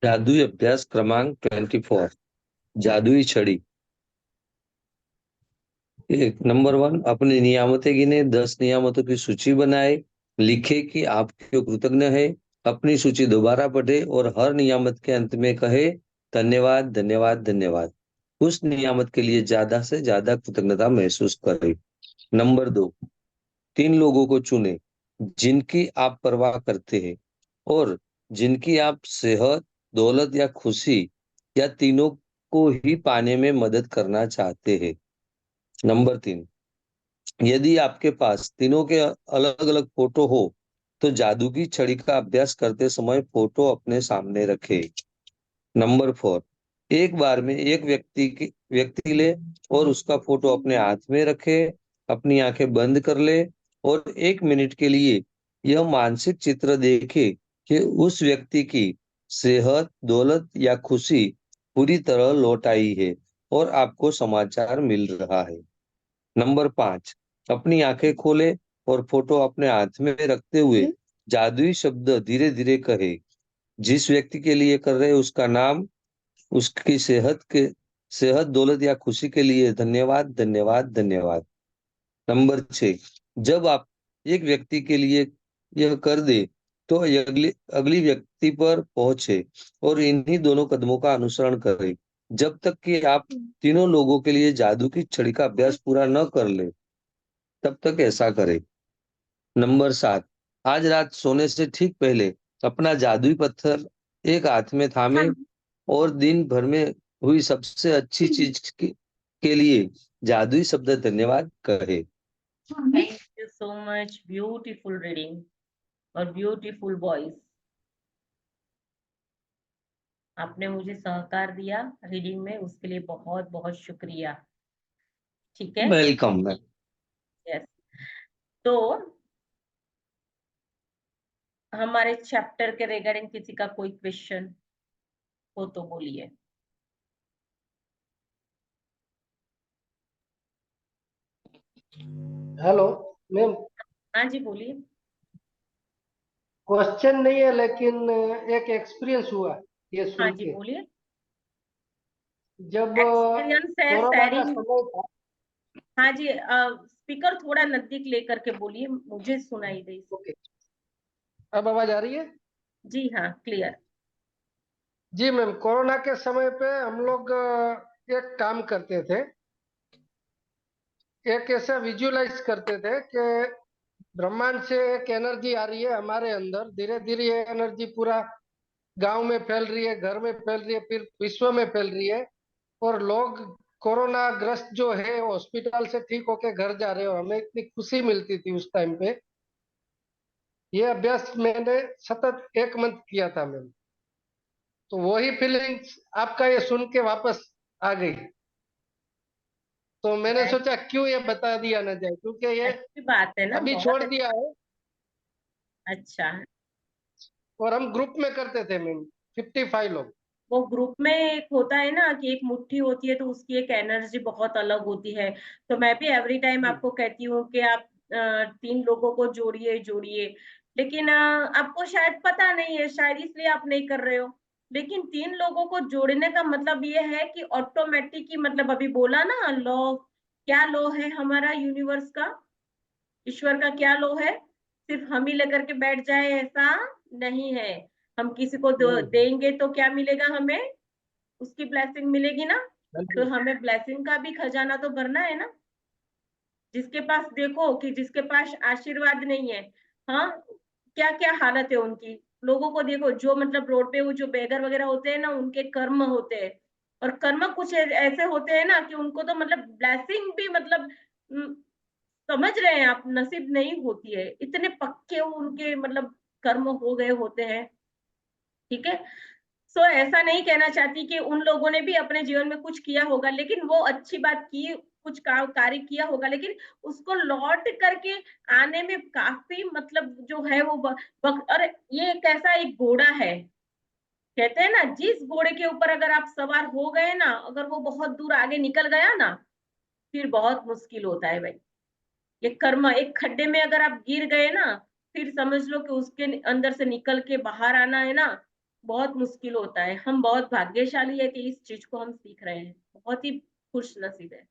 जादुई अभ्यास क्रमांक 24, जादुई छड़ी। नंबर 1, अपनी नियामतें गिने, 10 नियामतों की सूची बनाए, लिखे कि आप क्यों कृतज्ञ है, अपनी सूची दोबारा पढ़े और हर नियामत के अंत में कहे धन्यवाद धन्यवाद धन्यवाद। उस नियामत के लिए ज्यादा से ज्यादा कृतज्ञता महसूस करें। नंबर 2, 3 लोगों को चुने जिनकी आप परवाह करते हैं और जिनकी आप सेहत, दौलत या खुशी या तीनों को ही पाने में मदद करना चाहते हैं। नंबर 3, यदि आपके पास तीनों के अलग अलग फोटो हो तो जादू की छड़ी का अभ्यास करते समय फोटो अपने सामने रखें। नंबर 4, एक बार में एक व्यक्ति ले और उसका फोटो अपने हाथ में रखे, अपनी आंखें बंद कर ले और 1 मिनट के लिए यह मानसिक चित्र देखे कि उस व्यक्ति की सेहत, दौलत या खुशी पूरी तरह लौट आई है और आपको समाचार मिल रहा है। नंबर 5, अपनी आंखें खोले और फोटो अपने हाथ में रखते हुए जादुई शब्द धीरे धीरे कहे। जिस व्यक्ति के लिए कर रहे उसका नाम, उसकी सेहत, दौलत या खुशी के लिए धन्यवाद धन्यवाद धन्यवाद। नंबर 6, जब आप एक व्यक्ति के लिए यह कर दे तो अगली व्यक्ति पर पहुंचे और इन्हीं दोनों कदमों का अनुसरण करें। जब तक कि आप तीनों लोगों के लिए जादू की छड़ी का अभ्यास पूरा न कर ले, तब तक ऐसा करें। नंबर 7, आज रात सोने से ठीक पहले अपना जादुई पत्थर एक हाथ में थामे और दिन भर में हुई सबसे अच्छी चीज के लिए जादुई शब्द धन्यवाद कहे। Thank you so much, beautiful reading और ब्यूटीफुल वॉइस। आपने मुझे सहकार दिया रीडिंग में, उसके लिए बहुत बहुत शुक्रिया। ठीक है, वेलकम मैम। यस। तो हमारे चैप्टर के रिगार्डिंग किसी का कोई क्वेश्चन हो तो बोलिए। हेलो मैम, हाँ जी, बोलिए। क्वेश्चन नहीं है लेकिन एक एक्सपीरियंस हुआ ये हाँ सुन जी, के। बोलिए। जब एक्सपीरियंस है, कोरोना का शेयरिंग। समय था। हाँ जी, स्पीकर थोड़ा नजदीक लेकर के बोलिए, मुझे सुनाई दे। ओके, अब आवाज आ रही है? जी हाँ, क्लियर। जी मैम, कोरोना के समय पे हम लोग एक काम करते थे, एक ऐसा विजुअलाइज करते थे कि ब्रह्मांड से एक एनर्जी आ रही है हमारे अंदर, धीरे धीरे ये एनर्जी पूरा गांव में फैल रही है, घर में फैल रही है, फिर विश्व में फैल रही है, और लोग कोरोना ग्रस्त जो है हॉस्पिटल से ठीक होके घर जा रहे हो। हमें इतनी खुशी मिलती थी उस टाइम पे। ये अभ्यास मैंने सतत 1 मंथ किया था मैम, तो वही फीलिंग्स आपका ये सुन के वापस आ गई। तो मैंने सोचा क्यों ये बता दिया ना जाए, क्योंकि ये अच्छी बात है ना, अभी बहुत छोड़ दिया है। अच्छा। और हम ग्रुप में करते थे मैम, 55 लोग। वो ग्रुप में एक होता है ना कि एक मुट्ठी होती है तो उसकी एक एनर्जी बहुत अलग होती है। तो मैं भी एवरी टाइम जी आपको कहती हूँ कि आप 3 लोगों को जोड़िए जोड़िए। लेकिन आपको शायद पता नहीं है, शायद इसलिए आप नहीं कर रहे हो। लेकिन 3 लोगों को जोड़ने का मतलब ये है कि ऑटोमेटिक ही, मतलब अभी बोला ना लॉ, क्या लॉ है हमारा यूनिवर्स का, ईश्वर का क्या लो है? सिर्फ हम ही लेकर के बैठ जाए ऐसा नहीं है। हम किसी को नहीं, देंगे तो क्या मिलेगा हमें? उसकी ब्लेसिंग मिलेगी ना। तो नहीं, हमें ब्लेसिंग का भी खजाना तो भरना है ना। जिसके पास देखो कि जिसके पास आशीर्वाद नहीं है, हाँ, क्या क्या हालत है उनकी। लोगों को देखो जो मतलब रोड पे वो जो बेगर वगैरह होते हैं ना, उनके कर्म होते हैं। और कर्म कुछ ऐसे होते हैं ना कि उनको तो मतलब ब्लेसिंग भी मतलब समझ रहे हैं आप, नसीब नहीं होती है। इतने पक्के उनके मतलब कर्म हो गए होते हैं। ठीक है। सो ऐसा नहीं कहना चाहती कि उन लोगों ने भी अपने जीवन में कुछ किया होगा, लेकिन वो अच्छी बात की, कुछ कार्य किया होगा, लेकिन उसको लौट करके आने में काफी मतलब जो है वो और ये एक ऐसा एक घोड़ा है। कहते हैं ना, जिस घोड़े के ऊपर अगर आप सवार हो गए ना, अगर वो बहुत दूर आगे निकल गया ना, फिर बहुत मुश्किल होता है भाई। ये कर्म, एक खड्डे में अगर आप गिर गए ना, फिर समझ लो कि उसके अंदर से निकल के बाहर आना है ना, बहुत मुश्किल होता है। हम बहुत भाग्यशाली है कि इस चीज को हम सीख रहे हैं, बहुत ही खुश नसीब है।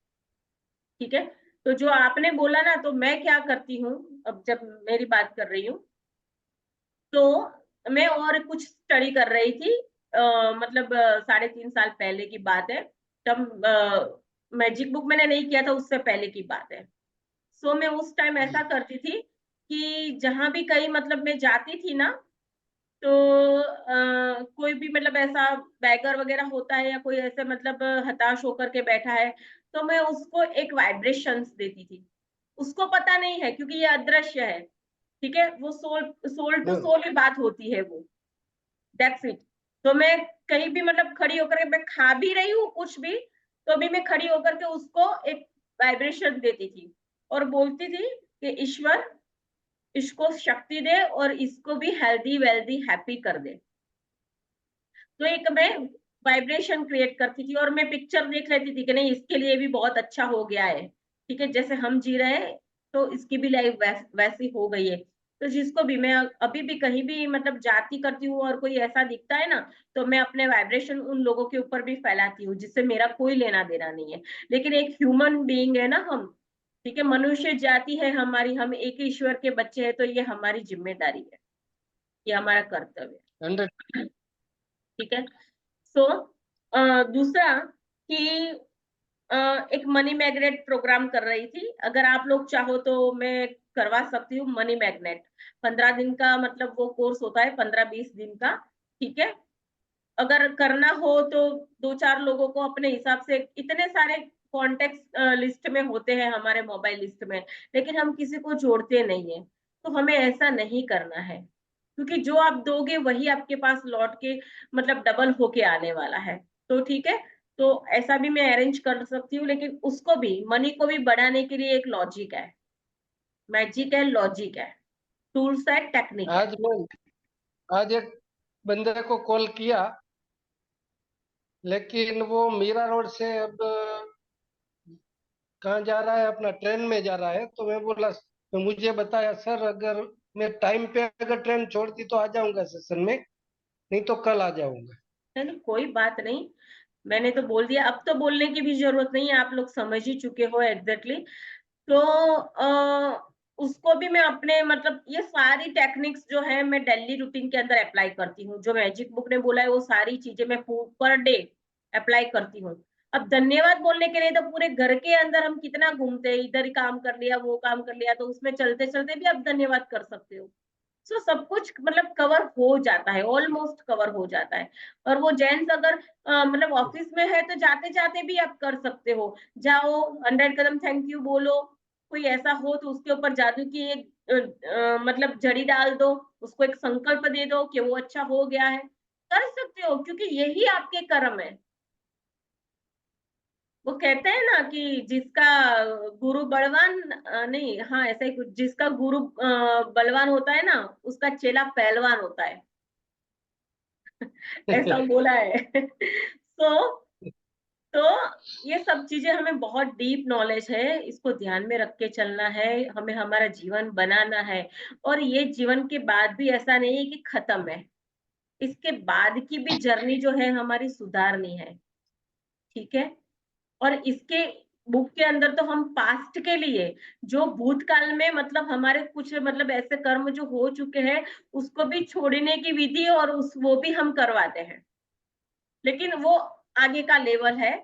ठीक है। तो जो आपने बोला ना, तो मैं क्या करती हूँ, अब जब मेरी बात कर रही हूँ, तो मैं और कुछ स्टडी कर रही थी। मतलब 3.5 साल पहले की बात है। तब मैजिक बुक मैंने नहीं किया था, उससे पहले की बात है। सो मैं उस टाइम ऐसा करती थी कि जहां भी कहीं मतलब मैं जाती थी ना, तो कोई भी मतलब ऐसा बैगर वगैरह होता है या कोई ऐसे मतलब हताश होकर के बैठा है, तो मैं उसको एक वाइब्रेशंस देती थी। उसको पता नहीं है क्योंकि ये अदृश्य है। ठीक है, वो सोल सोल टू नहीं, सोल ही बात होती है वो। That's it. तो मैं कहीं भी मतलब खड़ी होकर के मैं खा भी रही हूँ कुछ भी, तो भी मैं खड़ी होकर के उसको एक वाइब्रेशन देती थी और बोलती थी कि ईश्वर इसको शक्ति दे और इसको भी हेल्दी वेल्दी हैप्पी कर दे। तो एक मैं वाइब्रेशन क्रिएट करती थी और मैं पिक्चर देख लेती थी कि नहीं, इसके लिए भी बहुत अच्छा हो गया है। ठीक है, जैसे हम जी रहे हैं तो इसकी भी लाइफ वैसी हो गई है। तो जिसको भी मैं अभी भी कहीं भी मतलब जाती करती हूँ और कोई ऐसा दिखता है ना, तो मैं अपने वाइब्रेशन उन लोगों के ऊपर भी फैलाती हूँ जिससे मेरा कोई लेना देना नहीं है। लेकिन एक ह्यूमन बीइंग है ना हम, ठीक है, मनुष्य जाति है हमारी, हम एक ईश्वर के बच्चे हैं, तो ये हमारी जिम्मेदारी है, ये हमारा कर्तव्य 100। है। ठीक है। सो दूसरा कि एक मनी मैग्नेट प्रोग्राम कर रही थी। अगर आप लोग चाहो तो मैं करवा सकती हूँ मनी मैग्नेट। 15 दिन का मतलब वो कोर्स होता है, 15-20 दिन का। ठीक है, अगर करना हो तो 2-4 लोगों को अपने हिसाब से, इतने सारे कॉन्टेक्ट लिस्ट में होते हैं हमारे मोबाइल लिस्ट में, लेकिन हम किसी को जोड़ते नहीं है। तो हमें ऐसा नहीं करना है, क्योंकि जो आप दोगे वही आपके पास लौट के मतलब डबल होके आने वाला है। तो ठीक है, तो ऐसा भी मैं अरेंज कर सकती हूँ, लेकिन उसको भी, मनी को भी बढ़ाने के लिए एक लॉजिक है, मैजिक है, लॉजिक है, टूल्स है, टेक्निक है। आज एक बंदे को कॉल किया, लेकिन वो मीरा रोड से अब कहाँ जा रहा है, अपना ट्रेन में जा रहा है। तो मैं बोला, तो मुझे बताया, सर अगर मैं टाइम पे अगर ट्रेन छोड़ती तो आ जाऊंगा सेशन में, नहीं तो कल आ जाऊंगा। नहीं, कोई बात नहीं, मैंने तो बोल दिया, अब तो बोलने की भी जरूरत नहीं है, आप लोग समझ ही चुके हो एग्जैक्टली। तो उसको भी मैं अपने मतलब ये सारी टेक्निक्स जो है मैं डेली रूटीन के अंदर अप्लाई करती हूँ। जो मैजिक बुक ने बोला है वो सारी चीजें मैं पर डे अप्लाई करती हूँ। अब धन्यवाद बोलने के लिए तो पूरे घर के अंदर हम कितना घूमते हैं, इधर ही काम कर लिया, वो काम कर लिया, तो उसमें चलते चलते भी आप धन्यवाद कर सकते हो। सो सब कुछ मतलब कवर हो जाता है, ऑलमोस्ट कवर हो जाता है। और वो जेंट्स अगर मतलब ऑफिस में है तो जाते जाते भी आप कर सकते हो। जाओ, 100 कदम थैंक यू बोलो, कोई ऐसा हो तो उसके ऊपर जादू की एक मतलब जड़ी डाल दो, उसको एक संकल्प दे दो कि वो अच्छा हो गया है, कर सकते हो, क्योंकि यही आपके कर्म है। वो कहते हैं ना कि जिसका गुरु बलवान, नहीं, हाँ ऐसा ही कुछ, जिसका गुरु बलवान होता है ना, उसका चेला पहलवान होता है। ऐसा बोला है। तो ये सब चीजें हमें बहुत डीप नॉलेज है, इसको ध्यान में रख के चलना है, हमें हमारा जीवन बनाना है। और ये जीवन के बाद भी ऐसा नहीं है कि खत्म है, इसके बाद की भी जर्नी जो है हमारी सुधारनी है। ठीक है, और इसके बुक के अंदर तो हम पास्ट के लिए, जो भूतकाल में मतलब हमारे कुछ मतलब ऐसे कर्म जो हो चुके हैं, उसको भी छोड़ने की विधि और उस वो भी हम करवाते हैं, लेकिन वो आगे का लेवल है।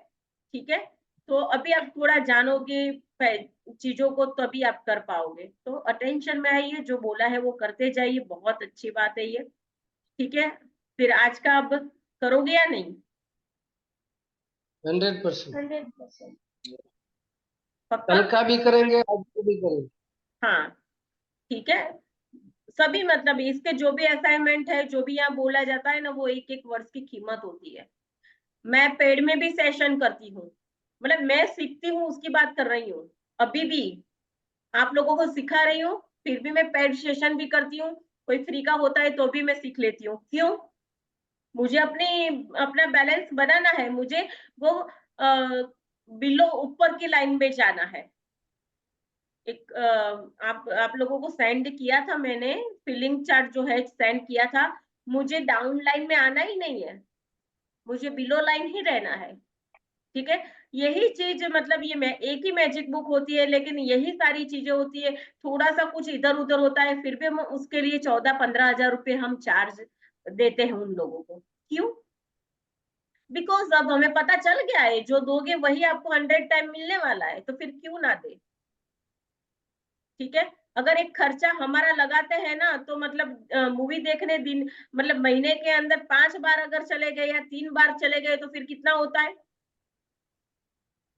ठीक है, तो अभी आप थोड़ा जानोगे चीजों को, तभी आप कर पाओगे। तो अटेंशन में आइए, जो बोला है वो करते जाइए, बहुत अच्छी बात है ये। ठीक है, फिर आज का अब करोगे या नहीं? 100%। 100% कल पक्का। का भी करेंगे, आज को भी करेंगे। हाँ, ठीक है, सभी मतलब इसके जो भी असाइनमेंट है, जो भी यहाँ बोला जाता है ना, वो एक एक वर्ड्स की कीमत होती है। मैं पेड में भी सेशन करती हूँ, मतलब मैं सीखती हूँ उसकी बात कर रही हूँ। अभी भी आप लोगों को सिखा रही हूँ, फिर भी मैं पेड सेशन भी करती हूँ। कोई फ्री का होता है तो भी मैं सीख लेती हूँ। क्यों? मुझे अपना बैलेंस बनाना है, मुझे वो बिलो ऊपर की लाइन में जाना है। एक आप लोगों को सेंड किया था मैंने, फिलिंग चार्ट जो है सेंड किया था। मुझे डाउन लाइन में आना ही नहीं है, मुझे बिलो लाइन ही रहना है। ठीक है, यही चीज मतलब ये मैं एक ही मैजिक बुक होती है, लेकिन यही सारी चीजें होती है। थोड़ा सा कुछ इधर उधर होता है, फिर भी हम उसके लिए 14-15 हजार रुपए हम चार्ज देते हैं उन लोगों को। क्यों? बिकॉज अब हमें पता चल गया है, जो दोगे वही आपको 100 टाइम मिलने वाला है, तो फिर क्यों ना दे। ठीक है, अगर एक खर्चा हमारा लगाते हैं ना, तो मतलब मूवी देखने दिन मतलब महीने के अंदर 5 बार अगर चले गए या 3 बार चले गए, तो फिर कितना होता है?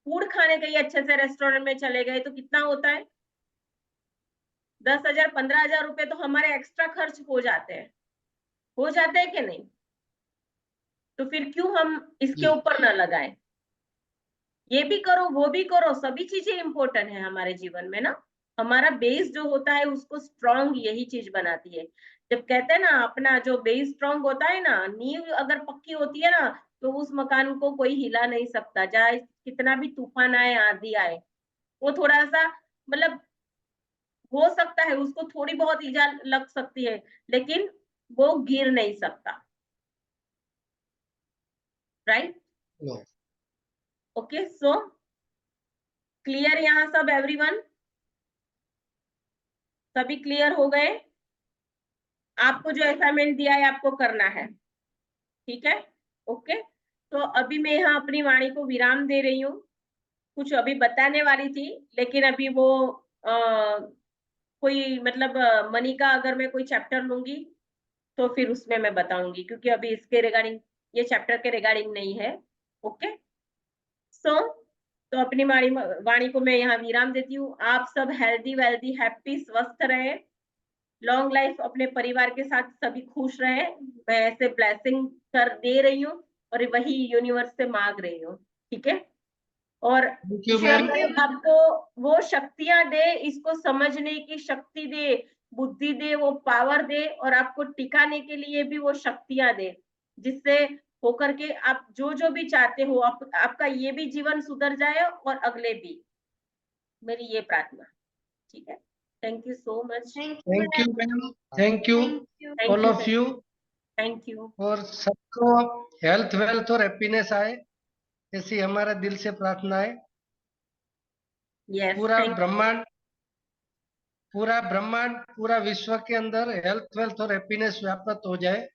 फूड खाने कहीं अच्छे से रेस्टोरेंट में चले गए तो कितना होता है? 10 हजार 15 हजार रुपए तो हमारे एक्स्ट्रा खर्च हो जाते हैं कि नहीं? तो फिर क्यों हम इसके जी। ऊपर ना लगाएं? ये भी करो, वो भी करो, सभी चीजें इंपॉर्टेंट है हमारे जीवन में ना। हमारा बेस जो होता है उसको स्ट्रांग यही चीज बनाती है। जब कहते हैं ना, अपना जो बेस स्ट्रांग होता है ना, नींव अगर पक्की होती है ना, तो उस मकान को कोई हिला नहीं सकता, चाहे कितना भी तूफान आए, आंधी आए। वो थोड़ा सा मतलब हो सकता है उसको थोड़ी बहुत ईजा लग सकती है, लेकिन वो गिर नहीं सकता। Right? No. Okay, so clear यहाँ सब एवरीवन? सभी क्लियर हो गए? आपको जो असाइनमेंट दिया है आपको करना है। ठीक है, ओके। तो अभी मैं यहाँ अपनी वाणी को विराम दे रही हूँ। कुछ अभी बताने वाली थी, लेकिन अभी वो कोई मतलब मनी का अगर मैं कोई चैप्टर लूंगी तो फिर उसमें मैं बताऊंगी, क्योंकि अभी इसके रिगार्डिंग, ये चैप्टर के रिगार्डिंग नहीं है। ओके, सो तो अपनी वाणी को मैं यहाँ विराम देती हूँ। आप सब हेल्दी वेल्दी हैप्पी स्वस्थ रहे, लॉन्ग लाइफ अपने परिवार के साथ सभी खुश रहे। मैं ऐसे ब्लेसिंग कर दे रही हूँ और वही यूनिवर्स से मांग रही हूँ। ठीक है, और थैंक यू ईश्वर मैम। देव आपको वो शक्तियां दे, इसको समझने की शक्ति दे, बुद्धि दे, वो पावर दे, और आपको टिकाने के लिए भी वो शक्तियां दे, जिससे होकर के आप जो जो भी चाहते हो, आपका ये भी जीवन सुधर जाए और अगले भी। मेरी ये प्रार्थना। ठीक है, thank you so much. Thank you ma'am. Thank you thank all you, of you. Thank you. और सबको हेल्थ वेल्थ और हैप्पीनेस आए, ऐसी हमारा दिल से प्रार्थना है। यस, पूरा थैंक ब्रह्मांड, पूरा विश्व के अंदर हेल्थ वेल्थ और हैप्पीनेस व्याप्त हो जाए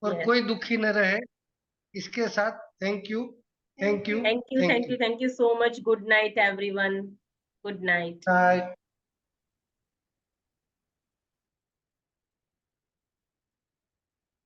और यस, कोई दुखी न रहे। इसके साथ thank you, thank you, thank you, thank thank you. You, thank you so much. Good night everyone, good night. Bye.